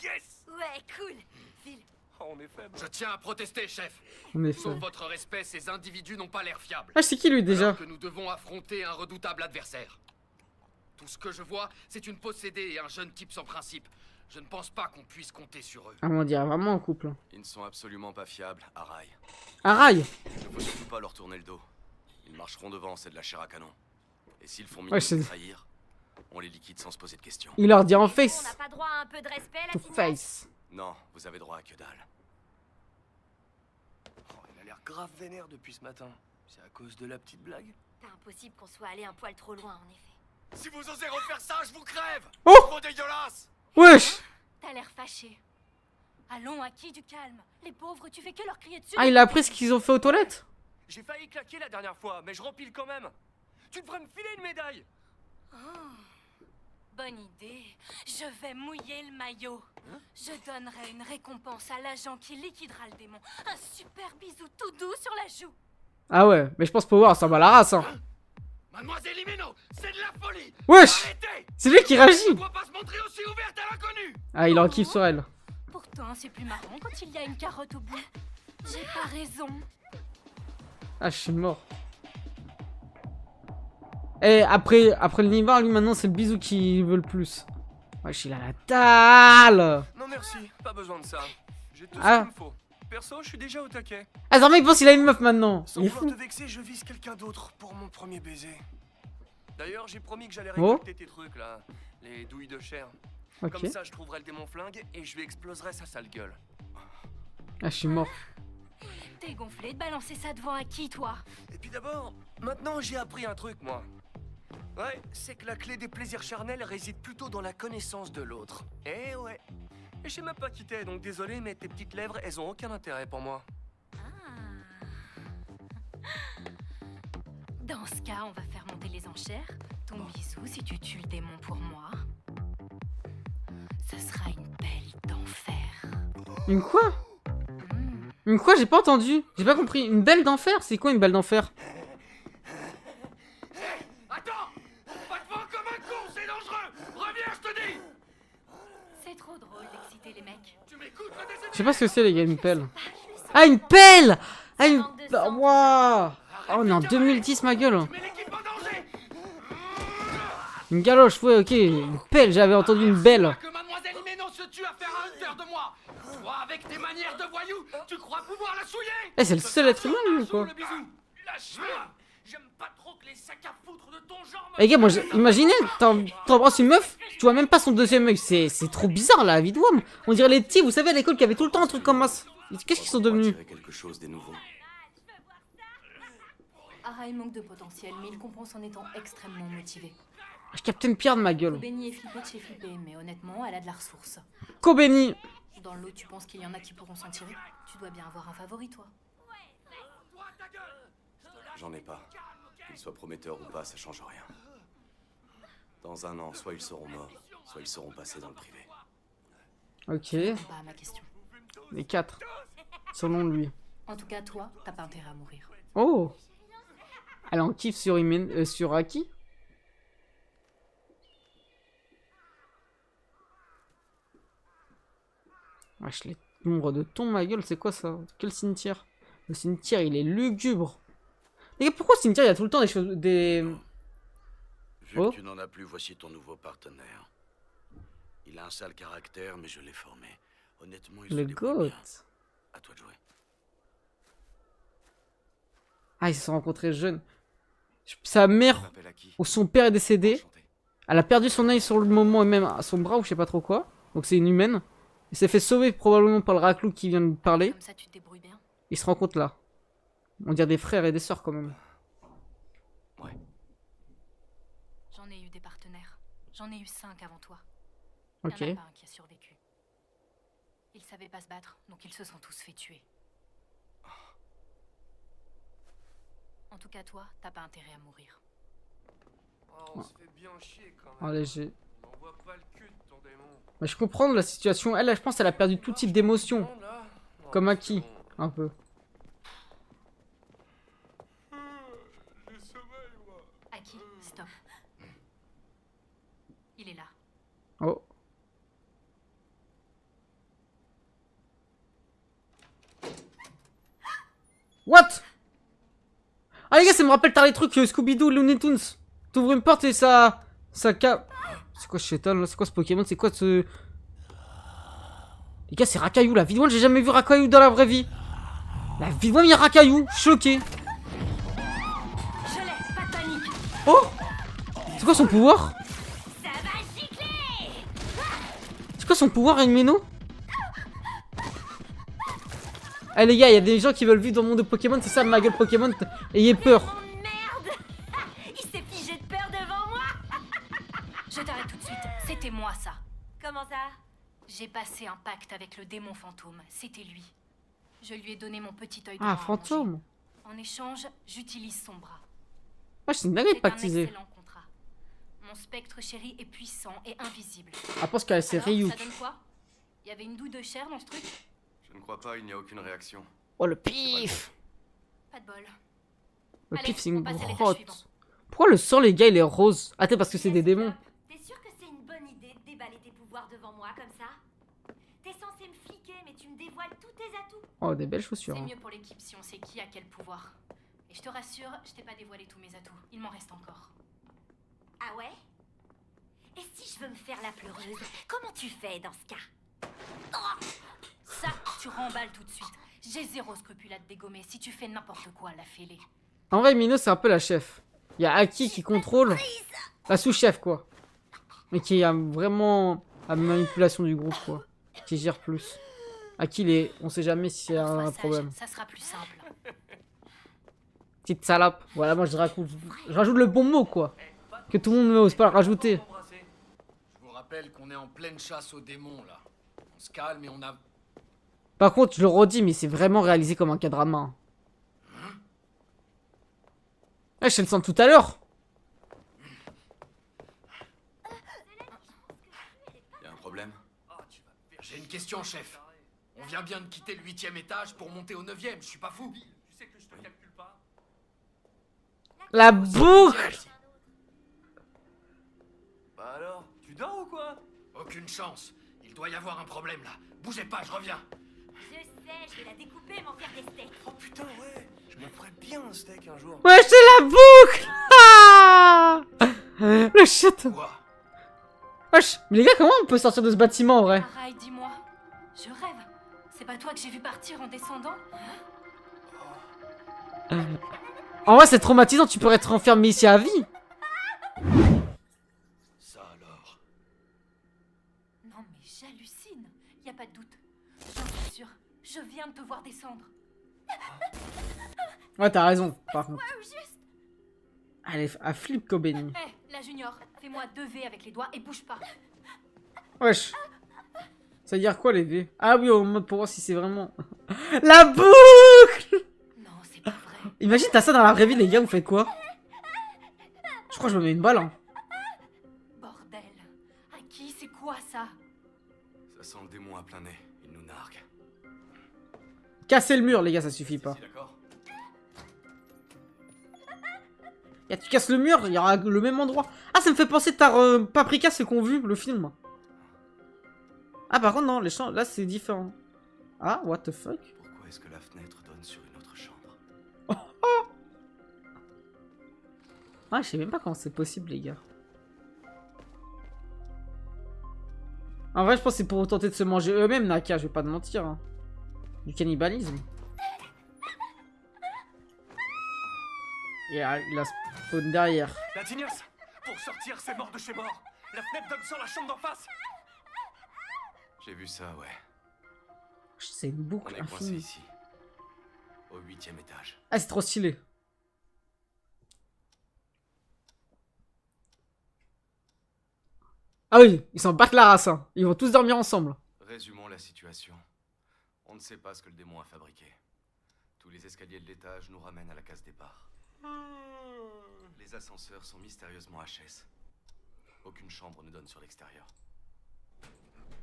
Yes. Ouais, cool. Phil. Oh, on est faible. Je tiens à protester, chef. On est fait. Sauf votre respect, ces individus n'ont pas l'air fiables. Ah, c'est qui lui déjà? Alors que nous devons affronter un redoutable adversaire. Tout ce que je vois, c'est une possédée et un jeune type sans principe. Je ne pense pas qu'on puisse compter sur eux. Ah, on dirait vraiment un couple. Ils ne sont absolument pas fiables, Arai. Ah, rail. Il ne faut surtout pas leur tourner le dos. Ils marcheront devant, c'est de la chair à canon. Et s'ils font mieux Ouais, de c'est- nous trahir, on les liquide sans se poser de questions. Il leur dit en On n'a face. pas droit à un peu de respect, la To tignasse? face. Non, vous avez droit à que dalle. Oh, il a l'air grave vénère depuis ce matin. C'est à cause de la petite blague? C'est impossible qu'on soit allé un poil trop loin, en effet. Si vous osez refaire ça, je vous crève. Oh! Trop dégueulasse. Wesh. T'as l'air fâché. Allons, Aki, du calme. Les pauvres, tu fais que leur crier dessus. Ah, il a appris ce qu'ils ont fait aux toilettes? J'ai failli claquer la dernière fois, mais je rempile quand même. Tu devrais me filer une médaille. bonne idée. Je vais mouiller le maillot. Je donnerai une récompense à l'agent qui liquidera le démon. Un super bisou tout doux sur la joue. Ah ouais, mais je pense Power, ça va la race, hein. Mademoiselle Himeno, c'est de la folie. Wesh! Arrêtez. C'est lui qui On ne réagit! doit pas se montrer aussi ouverte à l'inconnu. Ah, il en kiffe sur elle. Pourtant, c'est plus marrant quand il y a une carotte au bout. J'ai pas raison. Ah, je suis mort. Et après le Nivar, lui maintenant, c'est le bisou qui veut le plus. Wesh, il a la dalle! Non merci, pas besoin de ça. J'ai tout Ah. ce qu'il me faut. Perso, je suis déjà au taquet. Ah, désormais, il pense qu'il a une meuf maintenant. Sans Il est vouloir fou. te vexer, je vise quelqu'un d'autre pour mon premier baiser. D'ailleurs, j'ai promis que j'allais Oh. récolter tes trucs là, les douilles de chair. Ok. Comme ça, je trouverai le démon flingue et je lui exploserai sa sale gueule. Ah, je suis mort. T'es gonflé de balancer ça devant à qui, toi? Et puis d'abord, maintenant j'ai appris un truc, moi. Ouais, c'est que la clé des plaisirs charnels réside plutôt dans la connaissance de l'autre. Eh ouais. Et je sais même pas qui t'es, donc désolé, mais tes petites lèvres, elles ont aucun intérêt pour moi. Dans ce cas, on va faire monter les enchères. Ton bisou, si tu tues le démon pour moi, ce sera une belle d'enfer. Une quoi? Hmm. Une quoi? J'ai pas entendu. J'ai pas compris. Une belle d'enfer? C'est quoi une belle d'enfer? Attends. Pas te voir comme un con, c'est dangereux. Reviens, je te dis. C'est trop drôle d'exciter les mecs. Tu m'écoutes, le décès. Je sais pas ce que c'est, les gars, une pelle. Ah, une pelle! Ah, une. Manque de Ah, sang. waouh! Oh, on est en 2010, ma gueule. Tu mets l'équipe en danger. Une galoche, ouais, ok. Une pelle, j'avais entendu une belle. Que mademoiselle Himeno se tue à faire un hunter de moi. Toi, avec tes manières de voyou, tu crois pouvoir la souiller? Eh, c'est le seul être humain, lui, ou quoi? Le bisou. Lâche-moi. J'aime pas trop que les sacs à foutre de ton genre me... Eh, gars, moi, imaginez, t'embrasses une meuf, tu vois même pas son deuxième œil. C'est trop bizarre, la vie de Wom. On dirait les petits, vous savez, à l'école, qui avaient tout le temps un truc comme ça. Qu'est-ce qu'ils sont devenus? Tirer quelque chose des nouveaux. Arai manque de potentiel, mais il compense en étant extrêmement motivé. Je Captain Pierre de ma gueule. Benny est flippée de chez flippée, mais honnêtement, elle a de la ressource. Kobeni. Dans le lot, tu penses qu'il y en a qui pourront s'en tirer? Tu dois bien avoir un favori, toi. J'en ai pas. Qu'ils soient prometteurs ou pas, ça change rien. Dans un an, soit ils seront morts, soit ils seront passés dans le privé. Ok, Réponds pas à ma question. les 4. Selon lui. En tout cas, toi, t'as pas intérêt à mourir. Oh! Elle en kiffe sur, sur Aki? Wesh, les nombres de tons, ma gueule, c'est quoi ça? Quel cimetière? Le cimetière, il est lugubre. Les gars, pourquoi le cimetière, il y a tout le temps des choses. Des. Vu Oh. que tu n'en as plus, voici ton nouveau partenaire. Il a un sale caractère, mais je l'ai formé. Honnêtement, il Le se débrouille goat. bien. À toi de jouer. Ah, ils se sont rencontrés jeunes. Sa Je mère m'appelle Aki. ou son père est décédé. Enchanté. Elle a perdu son œil sur le moment et même à son bras ou je sais pas trop quoi. Donc c'est une humaine. Il s'est fait sauver probablement par le raclou qui vient de parler. Comme ça, tu te débrouilles bien. Ils se rencontrent là. On dirait des frères et des sœurs quand même. Ouais. J'en ai eu des partenaires. J'en ai eu 5 avant toi. Ok. Il y en a pas un qui a survécu. Ils savaient pas se battre, donc ils se sont tous fait tuer. En tout cas, toi, t'as pas intérêt à mourir. Oh, on se fait bien chier quand même. Allez, j'ai. On voit pas le cul de ton démon. Mais je comprends la situation. Elle, je pense qu'elle a perdu tout type d'émotion. Là Oh, Comme c'est Aki. bon. Un peu. J'ai sommeil, moi. Aki, stop. Il est là. Oh. What? Ah les gars, ça me rappelle t'as les trucs Scooby-Doo, Looney Tunes. T'ouvres une porte et ça... C'est quoi ce chétal là? C'est quoi ce Pokémon? C'est quoi ce... Les gars, c'est Rakaillou. La vidéo, j'ai jamais vu Rakaillou dans la vraie vie. La vidéo, il y a Rakaillou. Choqué. Je l'ai, pas de panique. Oh! C'est quoi son pouvoir? Ça va gicler! C'est quoi son pouvoir, Himeno? Eh les gars, il y a des gens qui veulent vivre dans le monde de Pokémon, c'est ça ma gueule Pokémon, ayez peur. Oh merde! Il s'est figé de peur devant moi! Je t'arrête tout de suite. C'était moi, ça. Comment ça? J'ai passé un pacte avec le démon fantôme. C'était lui. Je lui ai donné mon petit œil Ah, droit à fantôme. manger. En échange, j'utilise son bras. Ah, c'est une dinguerie de C'est un pactiser. excellent contrat. Mon spectre chéri est puissant et invisible. Ah, pense qu'elle c'est Alors, Ryuk. ça donne quoi? Il y avait une douille de chair dans ce truc? Je ne crois pas, il n'y a aucune réaction. Oh, le pif. Pas de bol. Le Allez, pif, c'est on une passe à l'étage grotte. suivant. Pourquoi le sang, les gars, il est rose? Ah, peut-être parce que c'est des démons. T'es sûr que c'est une bonne idée de déballer tes pouvoirs devant moi comme ça? T'es censé me fliquer, mais tu me dévoiles tous tes atouts. Oh, des belles chaussures. C'est hein. mieux pour l'équipe si on sait qui a quel pouvoir. Et je te rassure, je t'ai pas dévoilé tous mes atouts. Il m'en reste encore. Ah ouais? Et si je veux me faire la pleureuse, comment tu fais dans ce cas? Ça, tu remballes tout de suite. J'ai zéro scrupule à te dégommer. Si tu fais n'importe quoi, la fais-les. En vrai, Mino, c'est un peu la chef. Il y a Aki qui contrôle. La sous-chef, quoi. Mais qui a vraiment la manipulation du groupe, quoi. Qui gère plus. Aki, on sait jamais si c'est Alors, sois un sage, problème. ça sera plus simple. Petite salope. Voilà, moi je rajoute le bon mot, quoi. Que tout le monde n'ose pas le rajouter. Je vous rappelle qu'on est en pleine chasse aux démons, là. On se calme et on a... Par contre, je le redis, mais c'est vraiment réalisé comme un cadrama. Ah, je le sens tout à l'heure. Il y a un problème? J'ai une question, chef. On vient bien de quitter le 8e étage pour monter au 9e, je suis pas fou. Tu sais que je te calcule pas. La boucle. Bah alors, tu dors ou quoi? Aucune chance. Il doit y avoir un problème, là. Bougez pas, je reviens. Je sais, je vais la découper et m'en faire des steaks. Oh putain, ouais. Je me ferais bien un steak un jour. Ouais, c'est la boucle. Ah, le shit. Quoi? Wesh, mais les gars, comment on peut sortir de ce bâtiment en vrai? Arai, dis-moi. Je rêve. C'est pas toi que j'ai vu partir en descendant? En vrai, c'est traumatisant, tu pourrais être enfermé ici à vie. Ça alors? Non mais j'hallucine. Y a pas de doute. J'en suis sûre. Je viens de te voir descendre. Ouais, t'as raison, par contre. Allez, à flip Kobeni. Hé, la junior, fais-moi 2 V avec les doigts et bouge pas. Wesh. Ça veut dire quoi les V? Ah oui, au mode pour voir si c'est vraiment... La boucle. Non, c'est pas vrai. Imagine, t'as ça dans la vraie vie, les gars, vous faites quoi? Je crois que je me mets une balle, hein. Bordel. À qui c'est quoi ça? Ça sent le démon à plein nez. Il nous nargue. Casser le mur, les gars, ça suffit pas. Si, d'accord? Et tu casses le mur, il y aura le même endroit. Ah, ça me fait penser à Paprika, ceux qu'on vu, le film. Ah, par contre, non, les chambres, là, c'est différent. Ah, what the fuck? Pourquoi est-ce que la fenêtre donne sur une autre chambre? Ah, je sais même pas comment c'est possible, les gars. En vrai, je pense que c'est pour tenter de se manger eux-mêmes, Naka, je vais pas te mentir. Hein. Du cannibalisme. Et il a spawn derrière. La tignasse! Pour sortir, c'est mort de chez mort! La fenêtre donne sur la chambre d'en face! J'ai vu ça, ouais. C'est une On boucle est coincé infinie. ici. Au 8e étage. Ah, c'est trop stylé. Ah oui, ils s'en battent la race, hein. Ils vont tous dormir ensemble. Résumons la situation. On ne sait pas ce que le démon a fabriqué. Tous les escaliers de l'étage nous ramènent à la case départ. Les ascenseurs sont mystérieusement HS. Aucune chambre ne donne sur l'extérieur.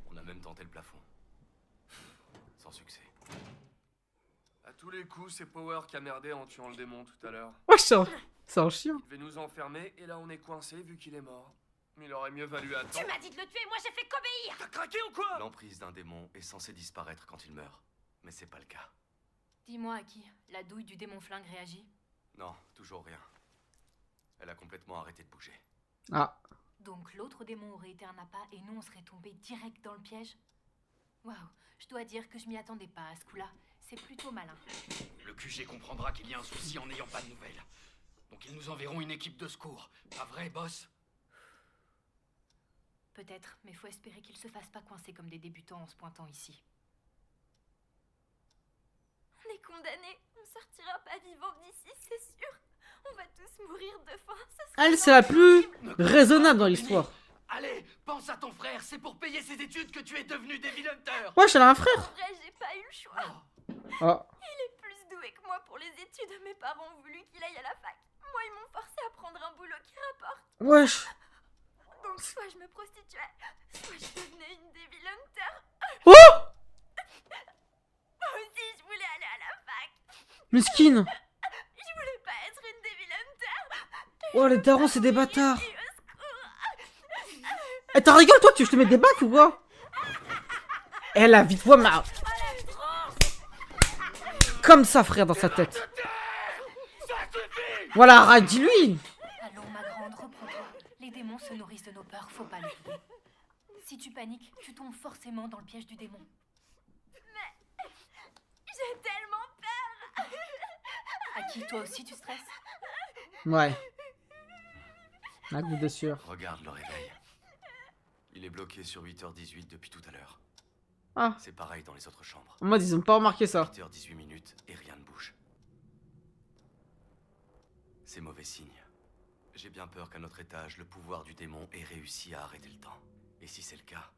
On a même tenté le plafond. Sans succès. À tous les coups, c'est Power qui a merdé en tuant le démon tout à l'heure. Ouais, c'est un chien. Il devait nous enfermer et là on est coincé vu qu'il est mort. Il aurait mieux valu attendre. Tu m'as dit de le tuer, moi j'ai fait qu'obéir. T'as craqué ou quoi? L'emprise d'un démon est censée disparaître quand il meurt. Mais c'est pas le cas. Dis-moi à qui la douille du démon flingue réagit? Non, toujours rien. Elle a complètement arrêté de bouger. Ah. Donc l'autre démon aurait été un appât et nous on serait tombé direct dans le piège? Waouh, je dois dire que je m'y attendais pas à ce coup-là. C'est plutôt malin. Le QG comprendra qu'il y a un souci en n'ayant pas de nouvelles. Donc ils nous enverront une équipe de secours. Pas vrai, boss? Peut-être, mais faut espérer qu'ils se fassent pas coincer comme des débutants en se pointant ici. On est condamnés. On sortira pas vivant d'ici, c'est sûr. On va tous mourir de faim. Ce sera Elle, c'est la plus raisonnable dans l'histoire. Allez, pense à ton frère, c'est pour payer ses études que tu es devenu Devil Hunter. Wesh, elle a un frère. En vrai, j'ai pas eu le choix. Ah. Il est plus doué que moi pour les études. Mes parents ont voulu qu'il aille à la fac. Moi, ils m'ont forcé à prendre un boulot qui rapporte. Wesh. Donc soit je me prostituais, soit je devenais une Devil Hunter. Oh! Moi aussi, je voulais aller à la fac. Mesquine! Je voulais pas être une Devil Hunter. Oh, les darons, c'est des bâtards! Et au secours. Eh, t'en rigoles, toi? Tu veux que je te mette des baffes ou quoi? Eh, la vie, toi, ma... Comme ça, frère, dans sa tête. Voilà, arrête, dis-lui! Allons, ma grande, reprends-toi. Les démons se nourrissent de nos peurs, faut pas l'oublier. Si tu paniques, tu tombes forcément dans le piège du démon. Mais j'ai tellement peur. À qui, toi aussi, tu stresses? Ouais. La goutte de sueur. Regarde le réveil. Il est bloqué sur 8h18 depuis tout à l'heure. Ah. C'est pareil dans les autres chambres. En mode, ils ont pas remarqué ça. 8h18 minutes et rien ne bouge. C'est mauvais signe. J'ai bien peur qu'à notre étage, le pouvoir du démon ait réussi à arrêter le temps. Et si c'est le cas,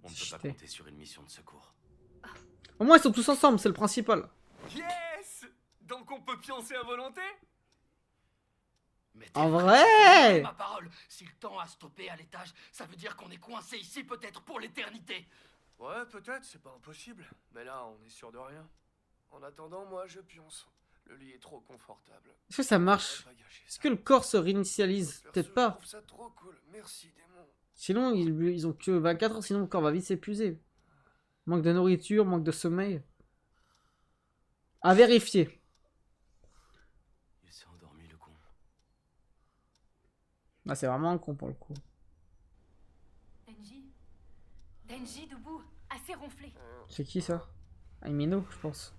on ne peut pas Jeté. compter sur une mission de secours. Au moins, ils sont tous ensemble, c'est le principal. Yes! Donc on peut pioncer à volonté? Mais t'es En vraiment vrai! ma parole, si le temps a stoppé à l'étage, ça veut dire qu'on est coincé ici peut-être pour l'éternité. Ouais, peut-être, c'est pas impossible. Mais là, on est sûr de rien. En attendant, moi, je pionce. Le lit est trop confortable. Est-ce que ça marche? Est-ce que le corps se réinitialise? Peut-être Je pas. trouve ça trop cool. Merci, démon. Sinon, ils ont que 24 heures, sinon le corps va vite s'épuiser. Manque de nourriture, manque de sommeil. À vérifier. Il s'est endormi, le con. Ah, c'est vraiment un con pour le coup. Denji? Denji, debout, assez ronflé. C'est qui ça? Aimino, je pense.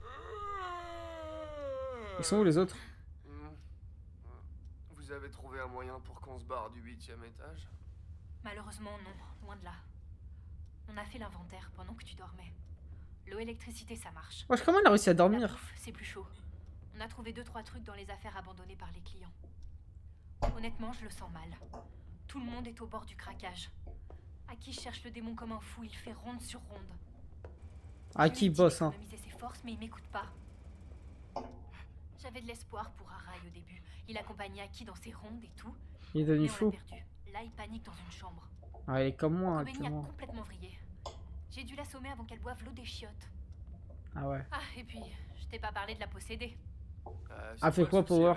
Ils sont où les autres? Vous avez trouvé un moyen pour qu'on se barre du 8e étage? Malheureusement, non, loin de là. On a fait l'inventaire pendant que tu dormais. L'eau, électricité, ça marche. Wesh, comment il a réussi à La dormir? bouffe, c'est plus chaud. On a trouvé 2-3 trucs dans les affaires abandonnées par les clients. Honnêtement, je le sens mal. Tout le monde est au bord du craquage. Aki cherche le démon comme un fou, il fait ronde sur ronde. Ah, qui bosse, hein. D'économiser ses forces, mais il m'écoute pas. J'avais de l'espoir pour Arai au début. Il accompagnait Aki dans ses rondes et tout. Il est Mais devenu on l'a fou. perdu. Là, il panique dans une chambre. Ah, il est comme moi, Kobeni a actuellement. complètement vrillé. J'ai dû l'assommer avant qu'elle boive l'eau des chiottes. Ah ouais. Ah, et puis, je t'ai pas parlé de la posséder. Ah, fait quoi, Power?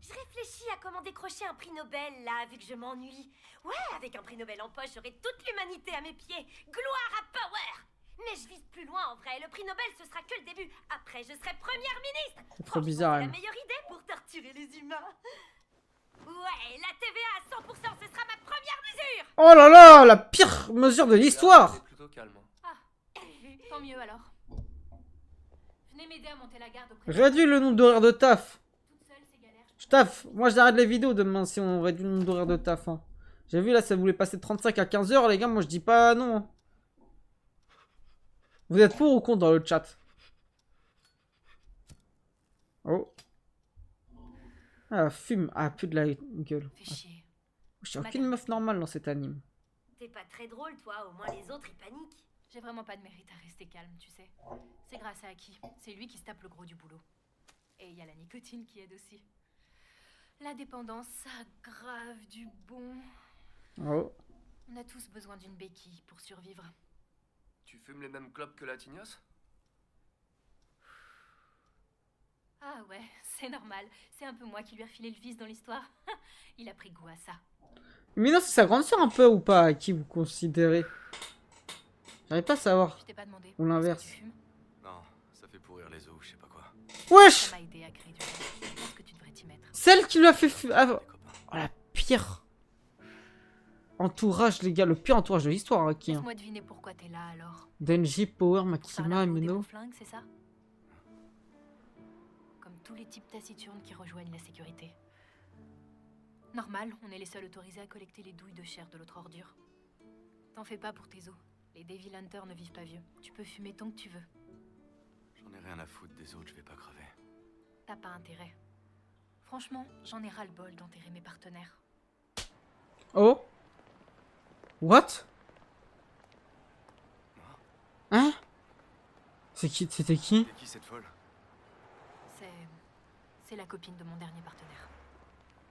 Je réfléchis à comment décrocher un prix Nobel, là, vu que je m'ennuie. Ouais, avec un prix Nobel en poche, j'aurai toute l'humanité à mes pieds. Gloire à Power! Mais je vise plus loin, en vrai. Le prix Nobel, ce sera que le début. Après, je serai première ministre. C'est trop bizarre, C'est elle. la meilleure idée pour torturer les humains. Ouais, la TVA à 100%, ce sera ma première mesure. Oh là là, la pire mesure de l'histoire! C'est plutôt calme. Tant mieux alors. Venez m'aider à monter la garde auprès Réduis le nombre d'horaires de taf. toute seule, c'est galère. Je taffe. Moi, j'arrête les vidéos demain si on réduit le nombre d'horaires de taf. Hein. J'ai vu là, ça voulait passer de 35 à 15 heures, les gars. Moi, je dis pas non. Hein. Vous êtes pour ou contre dans le chat? Oh. Ah, fume. Ah, plus de la gueule. Fais chier. Je suis aucune meuf normale dans cet anime. T'es pas très drôle, toi. Au moins, les autres, ils paniquent. J'ai vraiment pas de mérite à rester calme, tu sais. C'est grâce à Aki. C'est lui qui se tape le gros du boulot. Et il y a la nicotine qui aide aussi. La dépendance, ça grave du bon. Oh. On a tous besoin d'une béquille pour survivre. Tu fumes les mêmes clopes que la tignasse? Ah ouais, c'est normal. C'est un peu moi qui lui a filé le vice dans l'histoire. Il a pris goût à ça. Mais non, c'est sa grande sœur un peu ou pas? À qui vous considérez? J'arrive pas à savoir. Je t'ai pas demandé. Ou l'inverse. Est-ce que tu fumes? Non, ça fait pourrir les os, je sais pas quoi. Wesh! Ça m'a aidé à créer du lien. Je pense que tu devrais t'y mettre. Celle qui lui a fait ah, Des copains. oh, la pire entourage, les gars, le pire entourage de l'histoire, hein, qui hein. Laisse-moi deviner pourquoi t'es là alors. Denji, Power, Pour faire Makima, l'amour des Amino. bons flingues, c'est ça? Comme tous les types taciturnes qui rejoignent la sécurité. Normal, on est les seuls autorisés à collecter les douilles de chair de l'autre ordure. T'en fais pas pour tes os. Les Devil Hunters ne vivent pas vieux. Tu peux fumer tant que tu veux. J'en ai rien à foutre des autres, je vais pas crever. T'as pas intérêt. Franchement, j'en ai ras-le-bol d'enterrer mes partenaires. Oh? What? Hein? C'est qui? C'était qui? C'est qui cette folle? C'est la copine de mon dernier partenaire.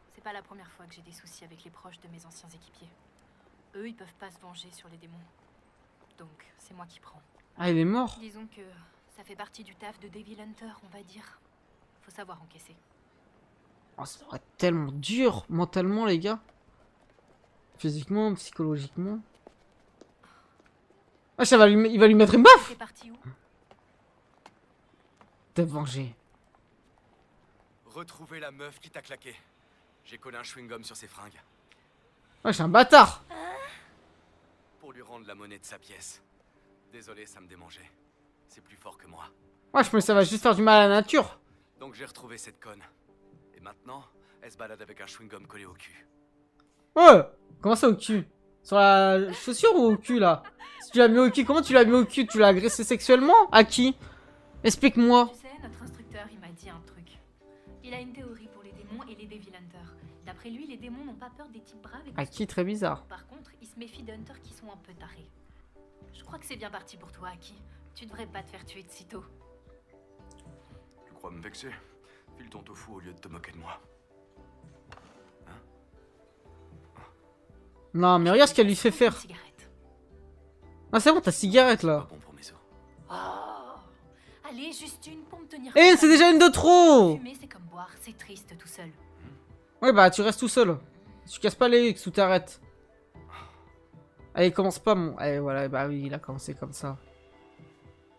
C'est pas la première fois que j'ai des soucis avec les proches de mes anciens équipiers. Eux, ils peuvent pas se venger sur les démons. Donc, c'est moi qui prends. Ah, il est mort. Disons que ça fait partie du taf de Devil Hunter, on va dire. Faut savoir encaisser. Oh, ça doit être tellement dur, mentalement, les gars. Physiquement, psychologiquement. Ah, ça va lui... il va lui mettre une baffe. C'est parti où? Te venger. Retrouver la meuf qui t'a claqué. J'ai collé un chewing-gum sur ses fringues. Ouais, je suis un bâtard. Pour lui rendre la monnaie de sa pièce. Désolé, ça me démangeait. C'est plus fort que moi. Ouais, je pense que ça va juste faire du mal à la nature. Donc j'ai retrouvé cette conne. Et maintenant, elle se balade avec un chewing-gum collé au cul. Ouais. Comment ça au cul? Sur la chaussure ou au cul, là? Si tu l'as mis au cul, comment tu l'as mis au cul? Tu l'as agressé sexuellement? À qui? Explique-moi. Tu sais, notre instructeur, il m'a dit un truc. Il a une théorie pour les démons et les Devil Hunters. D'après lui, les démons n'ont pas peur des types braves et À qui? Très bizarre. Par contre, il se méfie d'Hunters qui sont un peu tarés. Je crois que c'est bien parti pour toi, Aki. Tu devrais pas te faire tuer de sitôt. Tu crois me vexer? File ton tofu au lieu de te moquer de moi. Non, mais regarde ce qu'elle lui fait faire. Cigarette. Ah, c'est bon, ta cigarette, là. Pas bon pour mes os. Oh. Allez, juste une pour me tenir. Eh, c'est déjà une de trop. Fumer, c'est comme boire, c'est triste tout seul. Ouais, bah, tu restes tout seul. Tu casses pas les X ou t'arrêtes. Allez, commence pas, mon... Allez, voilà, bah oui, il a commencé comme ça.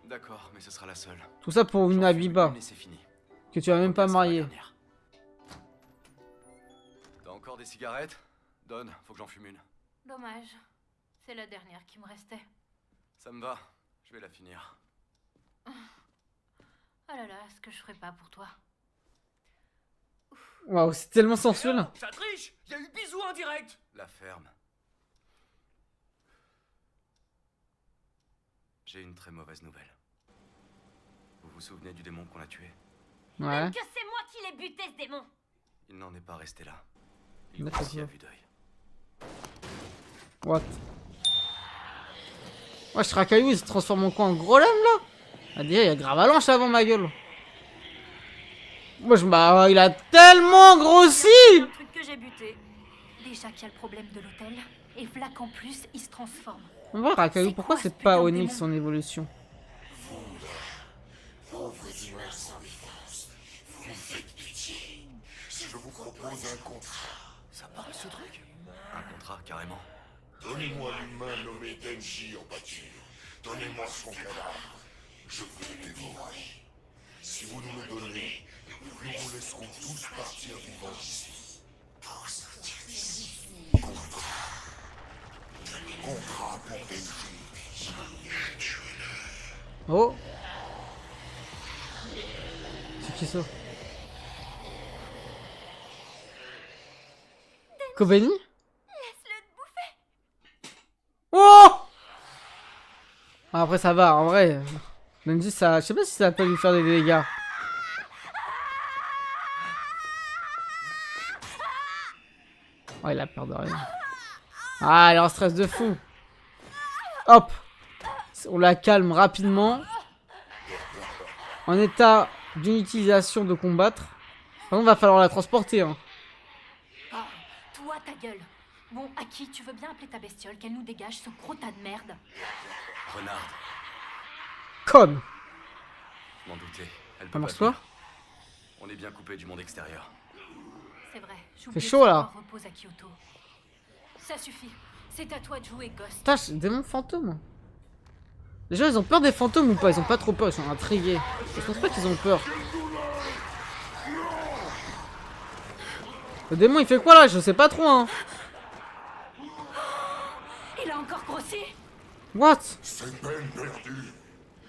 D'accord, mais ce sera la seule. Tout ça pour une J'en fume Habiba. une et c'est fini. Que tu vas même pas Ça sera la marier. dernière. T'as encore des cigarettes? Donne, faut que j'en fume une. Dommage. C'est la dernière qui me restait. Ça me va, je vais la finir. Oh là là, ce que je ferais pas pour toi. Waouh, c'est tellement sensuel. Ça triche! Il y a eu bisous en direct! La ferme. J'ai une très mauvaise nouvelle. Vous vous souvenez du démon qu'on a tué? Ouais. Que c'est moi qui l'ai buté, ce démon! Il n'en est pas resté là. Il D'accord. grossit à vue d'œil. What? Ouais, je Racaillou, il se transforme en quoi? En gros lame, là? Ah, déjà, il y a Gravalanche avant ma gueule. Moi, il a tellement grossi! Un truc que j'ai buté. Déjà qu'il y a le problème de l'hôtel. Et voilà qu'en plus, il se transforme. On va voir, Racaillou, C'est pourquoi quoi, c'est ce pas putain de Onyx démon? son évolution? Je vous propose un contrat. Ça parle ce truc? Un contrat, carrément. Donnez-moi l'humain nommé Denji en pâture. Donnez-moi son cadavre. Je veux le dévorer. Si vous nous le donnez, nous vous laisserons tous partir vivants d'ici. Contrat pour Denji. Oh! C'est qui ça? Kobeni? Laisse-le te bouffer! Oh! Après ça va, en vrai. Denji, ça... Je sais pas si ça peut lui faire des dégâts. Oh, il a peur de rien. Ah, elle est en stress de fou. Hop! On la calme rapidement. En état d'une utilisation de combattre. Par contre, va falloir la transporter, hein. Ah, toi, ta gueule. Bon, Aki, tu veux bien appeler ta bestiole, qu'elle nous dégage ce gros tas de merde? Renard, Conne! je m'en doutais. Elle peut pas Amorce-toi. venir. On est bien coupé du monde extérieur. C'est vrai, C'est j'oublie chaud, là. repose à Kyoto. Ça suffit. C'est à toi de jouer, Ghost. Putain, c'est démon fantôme. Les gens, ils ont peur des fantômes ou pas? Ils ont pas trop peur, ils sont intrigués. Je pense pas qu'ils ont peur. Le démon, il fait quoi là? Je sais pas trop, hein. Il a encore grossi? What? C'est peine perdue.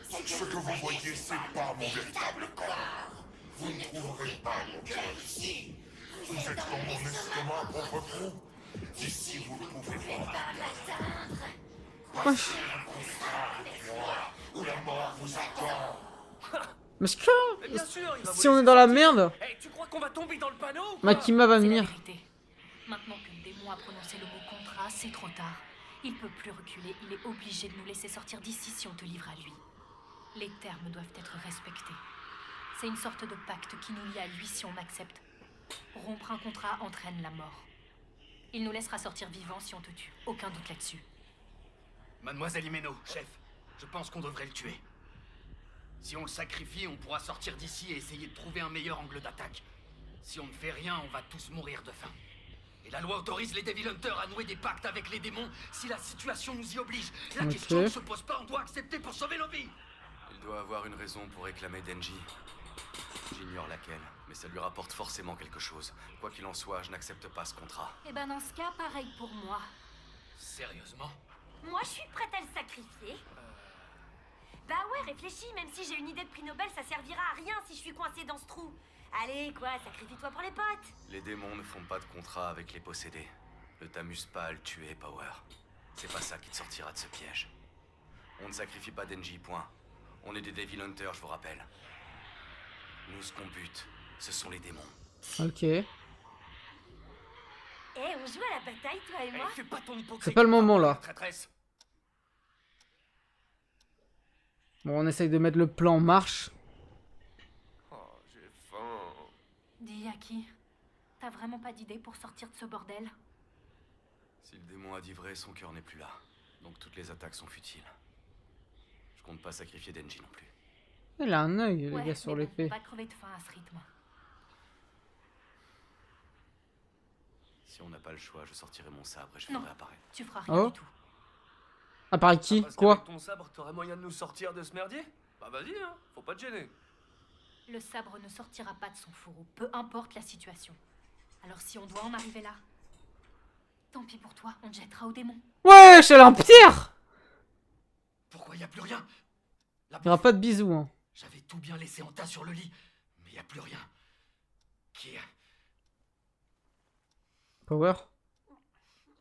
Ce que vous voyez, c'est pas mon véritable corps. Vous ne trouverez pas mon cœur ici. Vous êtes dans mon estomac, pauvre trou. D'ici, vous ne pouvez pas l'atteindre. Wesh. Où la mort vous attend. Mais est-ce que... Mais bien sûr, il va Si on voler est dans la ses merde, sorties. Tu crois qu'on va tomber dans le panneau ou quoi? Makima va C'est la venir. vérité. Maintenant que le démon a prononcé le mot contrat, c'est trop tard. Il peut plus reculer, il est obligé de nous laisser sortir d'ici si on te livre à lui. Les termes doivent être respectés. C'est une sorte de pacte qui nous lie à lui si on accepte. Rompre un contrat entraîne la mort. Il nous laissera sortir vivants si on te tue. Aucun doute là-dessus. Mademoiselle Himeno, chef, je pense qu'on devrait le tuer. Si on le sacrifie, on pourra sortir d'ici et essayer de trouver un meilleur angle d'attaque. Si on ne fait rien, on va tous mourir de faim. Et la loi autorise les Devil Hunters à nouer des pactes avec les démons si la situation nous y oblige. La question ne se pose pas, on doit accepter pour sauver nos vies. Il doit avoir une raison pour réclamer Denji. J'ignore laquelle, mais ça lui rapporte forcément quelque chose. Quoi qu'il en soit, je n'accepte pas ce contrat. Eh ben dans ce cas, pareil pour moi. Sérieusement? Moi, je suis prête à le sacrifier. Bah ouais, réfléchis, même si j'ai une idée de prix Nobel, ça servira à rien si je suis coincée dans ce trou. Allez, quoi, sacrifie-toi pour les potes. Les démons ne font pas de contrat avec les possédés. Ne t'amuse pas à le tuer, Power. C'est pas ça qui te sortira de ce piège. On ne sacrifie pas Denji, point. On est des Devil Hunters, je vous rappelle. Nous, ce qu'on bute, ce sont les démons. Ok. Eh, on joue à la bataille, toi et moi? Fais pas ton hypocrite. C'est pas le moment là. Traîtresse. Bon, on essaye de mettre le plan en marche. Oh, j'ai faim. Dis à qui? T'as vraiment pas d'idée pour sortir de ce bordel? Si le démon a dit vrai, son cœur n'est plus là. Donc toutes les attaques sont futiles. Je compte pas sacrifier Denji non plus. Il a un œil, Ouais, les gars, sur mais bon, l'épée. on va crever de faim à ce rythme. Si on n'a pas le choix, je sortirai mon sabre et je Non. ferai apparaître. Tu feras rien Oh. du tout. Ah, par qui? Parce Quoi? qu'avec ton sabre, t'aurais moyen de nous sortir de ce merdier? Bah vas-y, hein, faut pas te gêner. Le sabre ne sortira pas de son fourreau, peu importe la situation. Alors si on doit en arriver là, tant pis pour toi, on te jettera au démon. Ouais, je l'empire. Pourquoi y a plus rien? Il y aura pas de bisous, hein. J'avais tout bien laissé en tas sur le lit, mais y a plus rien. Qui a... Power.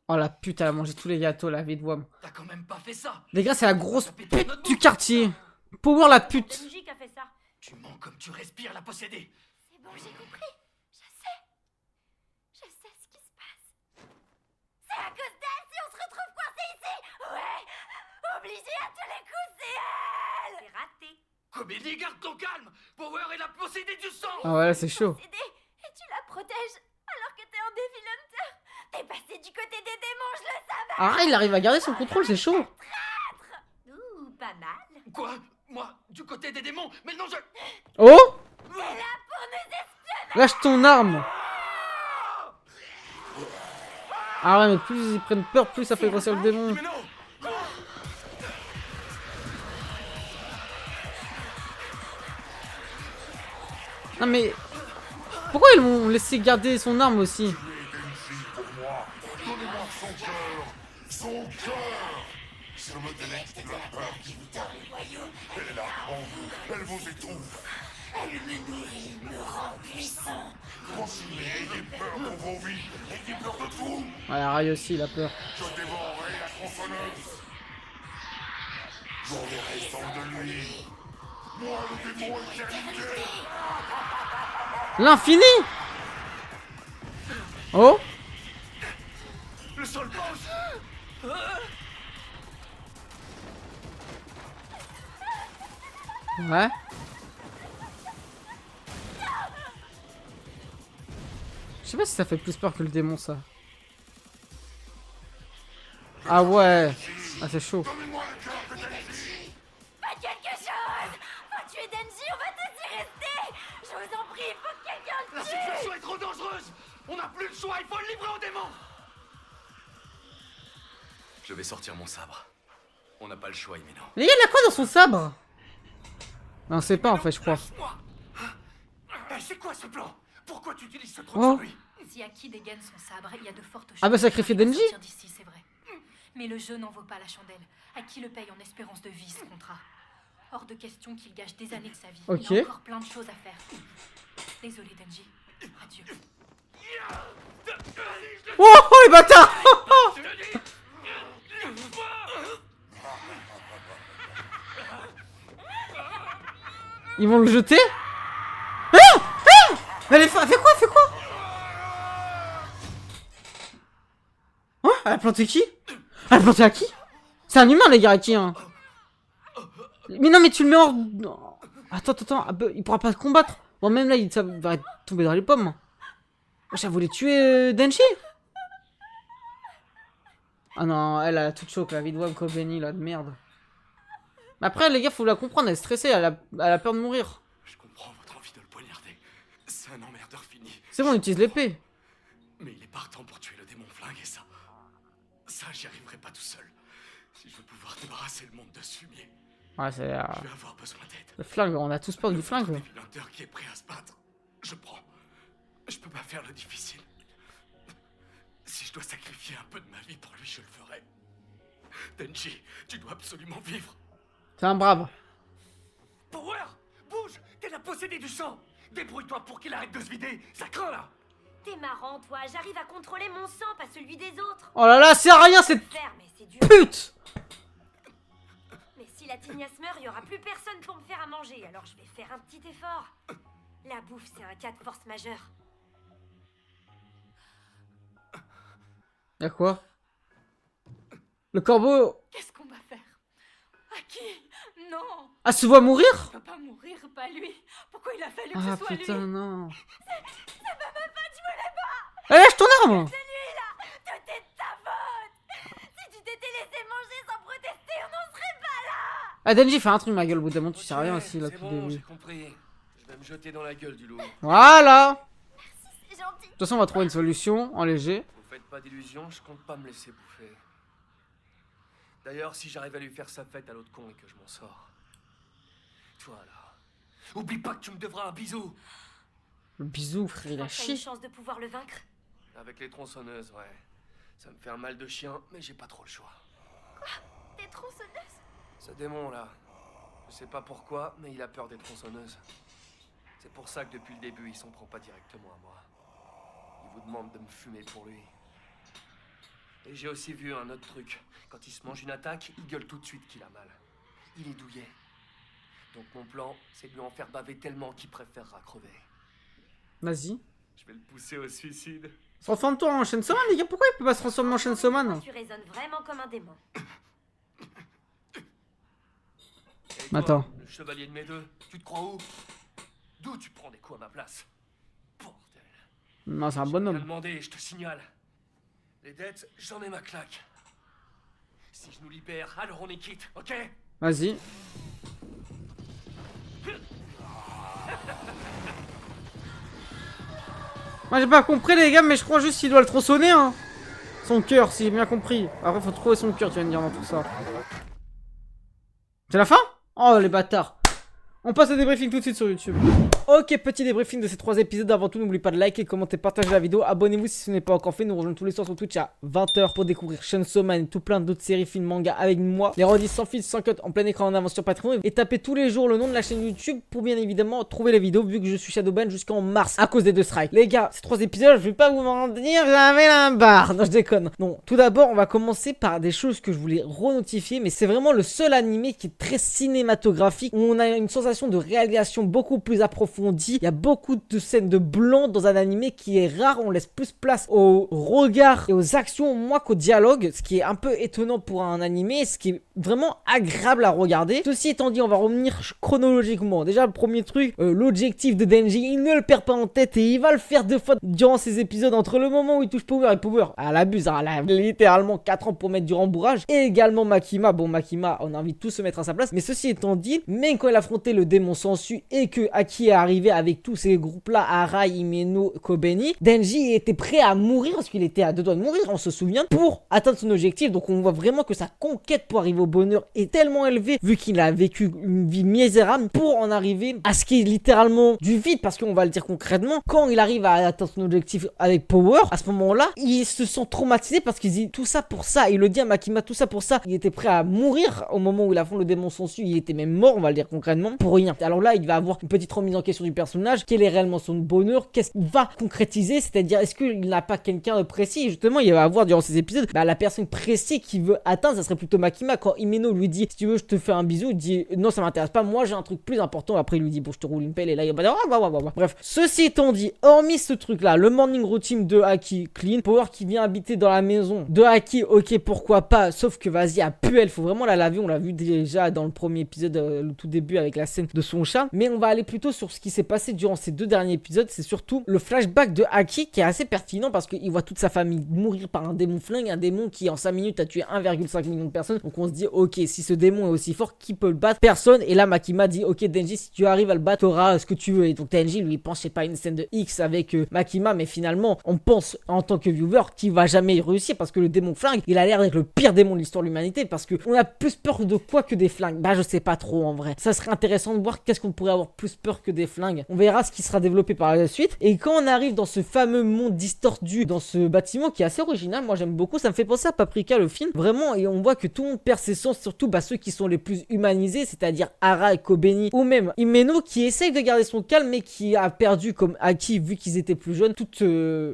Oh la pute, elle a mangé tous les gâteaux, la vie de Wam. T'as quand même pas fait ça. Les gars, c'est la grosse pute du quartier. Power la pute. Denji qui a fait ça. Tu mens comme tu respires la possédée. C'est bon, j'ai compris. Je sais. Je sais ce qui se passe. C'est à cause d'elle si on se retrouve coincé ici. Ouais. Obligé à tous les coups, c'est elle. C'est raté. Comédie, garde ton calme. Power est la possédée du sang. Ah ouais, là, c'est chaud. Possédée, et tu la protèges alors que t'es un Devil Hunter. T'es passé du côté des démons, je le savais. Ah, il arrive à garder son contrôle, c'est chaud. Ouh, pas mal. Quoi? Moi, du côté des démons? Mais non, je... Oh, C'est là pour nous espionner. lâche ton arme. Ah ouais, mais plus ils prennent peur, plus ça fait grossir le démon. Mais non. Non mais... Pourquoi ils m'ont laissé garder son arme aussi? Tuez Denji pour moi. Donnez-moi son cœur. Son cœur. Je me délecte de la peur qui vous tord les noyaux. Elle est là en vous. Elle vous étouffe. Elle me nourrit, me rend puissant. Continuez, ayez peur pour vos vies. Ayez peur de tout. Ouais, Rai aussi, il a peur. Je dévorerai la tronçonneuse. J'enverrai sang de lui. Moi, le démon éternité. L'infini. Oh. Le sol penche. Ouais. Je sais pas si ça fait plus peur que le démon, ça. Ah ouais. Ah, c'est chaud. Donnez-moi le cœur de Denji. Faites quelque chose. Faut tuer Denji, on va tous y rester. Je vous en prie, faut que quelqu'un le La tue. situation est trop dangereuse. On n'a plus le choix, il faut le livrer aux démons. Je vais sortir mon sabre. On n'a pas le choix, Himeno. Les gars, il a quoi dans son sabre? Non, c'est pas en fait, je crois. Moi. C'est quoi ce plan? Pourquoi tu utilises ce truc Oh. sur lui? Si Aki dégaine son sabre, il y a de fortes chances. Ah bah, sacrifier qu'il va Denji? sortir d'ici, c'est vrai. Mais le jeu n'en vaut pas la chandelle. Aki le paye en espérance de vie, ce contrat. Hors de question qu'il gâche des années de sa vie. Ok. Il a encore plein de choses à faire. Désolé, Denji. Adieu. Oh, oh les bâtards. Ils vont le jeter? Ah, ah, elle fait quoi? Elle fait quoi? Oh, elle a planté qui? Elle a planté à qui? C'est un humain, les gars, Aki, hein. Mais non, mais tu le mets hors... Non. Attends, ah, bah, il pourra pas se combattre. Bon, même là, ça va tomber dans les pommes. Moi, ça voulait tuer Denji. Ah non, elle a toute choc, la vie de Wam Kobeni, là, de merde. Mais après, les gars, faut la comprendre, elle est stressée, elle a peur de mourir. Je comprends votre envie de le poignarder. C'est un emmerdeur fini. C'est bon, on utilise l'épée. Mais il est partant pour tuer le démon flingue et ça... Ça, j'y arriverai pas tout seul. Si je veux pouvoir débarrasser le monde de ce fumier, Ouais, c'est... je vais avoir besoin d'aide. Le flingue, on a tous peur du flingue. Un hunter qui est prêt à se battre. Je prends. Je peux pas faire le difficile. Si je dois sacrifier un peu de ma vie pour lui, je le ferai. Denji, tu dois absolument vivre. C'est un brave. Power, bouge, t'es la possédée du sang. Débrouille-toi pour qu'il arrête de se vider, ça craint là. T'es marrant, toi. J'arrive à contrôler mon sang, pas celui des autres. Oh là là, c'est rien, cette Faire, mais c'est dur. pute. Mais si la tignasse meurt, il y aura plus personne pour me faire à manger. Alors je vais faire un petit effort. La bouffe, c'est un cas de force majeure. Y'a quoi? Le corbeau... Qu'est-ce qu'on va faire? À qui? Non! Ah, se voit mourir? Il peut pas mourir, pas lui! Pourquoi il a fallu que Ah ce soit putain, lui? non. C'est pas ma faute, je voulais pas! Lâche ton arme! C'est lui là! Tout est de ta faute! Si tu t'étais laissé manger sans protester, on n'en serait pas là! Ah, Denji, fais un truc, ma gueule, au bout d'un moment, tu sais Ok, rien aussi, là, c'est tout bon, j'ai début. compris. Je vais me jeter dans la gueule du loup. Voilà! C'est gentil. De toute façon, on va trouver une solution, en léger. Vous faites pas d'illusions, je compte pas me laisser bouffer. D'ailleurs, si j'arrive à lui faire sa fête à l'autre con et que je m'en sors. Toi là, oublie pas que tu me devras un bisou. Le bisou, frère, il a T'as chié. une chance de pouvoir le vaincre? Avec les tronçonneuses, ouais. Ça me fait un mal de chien, mais j'ai pas trop le choix. Des tronçonneuses? Ce démon là, je sais pas pourquoi, mais il a peur des tronçonneuses. C'est pour ça que depuis le début, il s'en prend pas directement à moi. Il vous demande de me fumer pour lui. Et j'ai aussi vu un autre truc. Quand il se mange une attaque, il gueule tout de suite qu'il a mal. Il est douillet. Donc mon plan, c'est de lui en faire baver tellement qu'il préférera crever. Vas-y. Je vais le pousser au suicide. Transforme-toi en Chainsaw Man, les gars, pourquoi il peut pas se transformer en Chainsaw Man? Tu résonnes vraiment comme un démon. Et toi, Attends. le chevalier de mes deux, tu te crois où? D'où tu prends des coups à ma place? Bordel. Non, c'est un J'ai bonhomme. rien demandé, je te signale. Les dettes, j'en ai ma claque. Si je nous libère, alors on est quitte, ok? Vas-y. Moi j'ai pas compris les gars, mais je crois juste qu'il doit le tronçonner hein. Son cœur, si j'ai bien compris. Après faut trouver son cœur, tu vas me dire dans tout ça. C'est la fin? Oh les bâtards. On passe au débriefing tout de suite sur YouTube. Ok, petit débriefing de ces 3 épisodes. Avant tout, n'oubliez pas de liker, commenter, partager la vidéo. Abonnez-vous si ce n'est pas encore fait. Nous rejoignons tous les soirs sur Twitch à 20 h pour découvrir Chainsaw Man et tout plein d'autres séries, films, mangas avec moi. Les rediffs sans fil, sans cut, en plein écran en avance sur Patreon. Et tapez tous les jours le nom de la chaîne YouTube pour bien évidemment trouver les vidéos, vu que je suis Shadowban jusqu'en mars à cause des 2 strikes. Les gars, ces 3 épisodes, je vais pas vous mentir, j'avais la barre. Non, je déconne. Non, tout d'abord, on va commencer par des choses que je voulais renotifier, mais c'est vraiment le seul animé qui est très cinématographique, où on a une sensation de réalisation beaucoup plus approfondie. Il y a beaucoup de scènes de blanc dans un animé qui est rare. On laisse plus place au regard et aux actions moins qu'au dialogue, ce qui est un peu étonnant pour un animé, ce qui est vraiment agréable à regarder. Ceci étant dit, on va revenir chronologiquement. Déjà, le premier truc, l'objectif de Denji, il ne le perd pas en tête et il va le faire 2 fois durant ces épisodes, entre le moment où il touche Power et Power. Elle abuse, hein, elle a littéralement 4 ans pour mettre du rembourrage. Et également Makima. Bon, Makima, on a envie de tous se mettre à sa place. Mais ceci étant dit, même quand il affrontait le démon sensu et que Aki est arrivé avec tous ces groupes-là, Arai, Himeno, Kobeni, Denji était prêt à mourir, parce qu'il était à 2 doigts de mourir, on se souvient, pour atteindre son objectif. Donc on voit vraiment que sa conquête pour arriver au bonheur est tellement élevée, vu qu'il a vécu une vie misérable, pour en arriver à ce qui est littéralement du vide, parce qu'on va le dire concrètement, quand il arrive à atteindre son objectif avec Power, à ce moment-là, il se sent traumatisé parce qu'il dit tout ça pour ça, il le dit à Makima, tout ça pour ça, il était prêt à mourir au moment où il affronte le démon sensu, il était même mort, on va le dire concrètement, pour rien. Alors là, il va avoir une petite remise en question du personnage, quel est réellement son bonheur, qu'est-ce qu'il va concrétiser, c'est-à-dire est-ce qu'il n'a pas quelqu'un de précis. Justement, il va avoir durant ces épisodes, la personne précise qu'il veut atteindre, ça serait plutôt Makima. Quand Himeno lui dit si tu veux je te fais un bisou, il dit non ça m'intéresse pas, moi j'ai un truc plus important. Après il lui dit bon je te roule une pelle et là il va dire bref, ceci étant dit, hormis ce truc là, le morning routine de Aki clean, Power qui vient habiter dans la maison de Aki, ok pourquoi pas, sauf que vas-y à puer, il faut vraiment la laver, on l'a vu déjà dans le premier épisode, le tout début avec la scène scène de son chat, mais on va aller plutôt sur ce qui s'est passé durant ces 2 derniers épisodes. C'est surtout le flashback de Aki qui est assez pertinent parce qu'il voit toute sa famille mourir par un démon flingue, un démon qui en 5 minutes a tué 1,5 million de personnes. Donc on se dit ok, si ce démon est aussi fort, qui peut le battre? Personne. Et là Makima dit ok Denji, si tu arrives à le battre, t'auras ce que tu veux. Et donc Denji lui pense, je sais pas, une scène de X avec Makima, mais finalement on pense en tant que viewer qu'il va jamais réussir parce que le démon flingue, il a l'air d'être le pire démon de l'histoire de l'humanité parce que on a plus peur de quoi que des flingues. Bah je sais pas trop en vrai. Ça serait intéressant de voir qu'est-ce qu'on pourrait avoir plus peur que des flingues. On verra ce qui sera développé par la suite. Et quand on arrive dans ce fameux monde distordu, dans ce bâtiment qui est assez original, moi j'aime beaucoup, ça me fait penser à Paprika le film, vraiment, et on voit que tout le monde perd ses sens, surtout bah, ceux qui sont les plus humanisés, c'est-à-dire Ara et Kobeni, ou même Himeno qui essaye de garder son calme mais qui a perdu comme Aki vu qu'ils étaient plus jeunes toute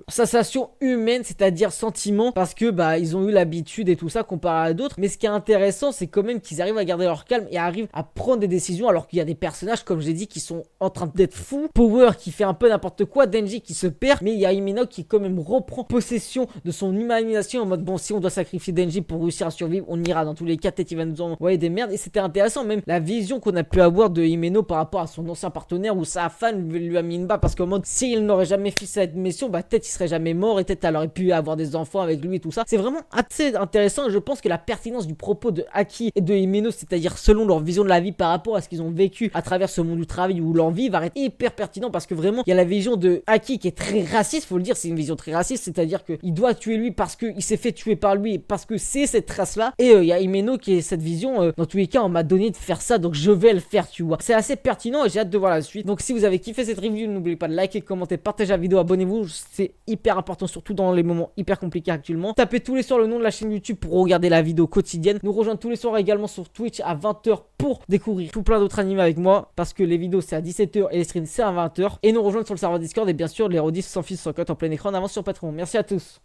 sensation humaine, c'est-à-dire sentiment, parce que bah ils ont eu l'habitude et tout ça comparé à d'autres. Mais ce qui est intéressant, c'est quand même qu'ils arrivent à garder leur calme et arrivent à prendre des décisions alors qu'il y a des personnages, comme j'ai dit, qui sont en train d'être fous. Power qui fait un peu n'importe quoi, Denji qui se perd, mais il y a Himeno qui quand même reprend possession de son humanisation en mode bon, si on doit sacrifier Denji pour réussir à survivre, on ira. Dans tous les cas, peut-être il va nous envoyer des merdes. Et c'était intéressant même la vision qu'on a pu avoir de Himeno par rapport à son ancien partenaire où sa fan lui a mis une bas parce qu'en mode s'il n'aurait jamais fait cette mission, bah peut-être il serait jamais mort et peut-être elle aurait pu avoir des enfants avec lui et tout ça. C'est vraiment assez intéressant et je pense que la pertinence du propos de Aki et de Himeno, c'est-à-dire selon leur vision de la vie par rapport à ce qu'ils ont vécu à travers ce monde du travail ou l'envie, va être hyper pertinent parce que vraiment il y a la vision de Aki qui est très raciste, faut le dire, c'est une vision très raciste, c'est-à-dire qu'il doit tuer lui parce qu'il s'est fait tuer par lui, parce que c'est cette race là, et il y a Himeno qui est cette vision, dans tous les cas on m'a donné de faire ça donc je vais le faire, tu vois. C'est assez pertinent et j'ai hâte de voir la suite. Donc si vous avez kiffé cette review, n'oubliez pas de liker, commenter, partager la vidéo, abonnez-vous, c'est hyper important surtout dans les moments hyper compliqués actuellement. Tapez tous les soirs le nom de la chaîne YouTube pour regarder la vidéo quotidienne. Nous rejoindre tous les soirs également sur Twitch à 20h pour découvrir tout plein d'autres animés avec moi parce que les vidéos c'est à 17h et les streams c'est à 20h. Et nous rejoindre sur le serveur Discord et bien sûr les rediffs sans fil sans cut en plein écran en avance sur Patreon. Merci à tous.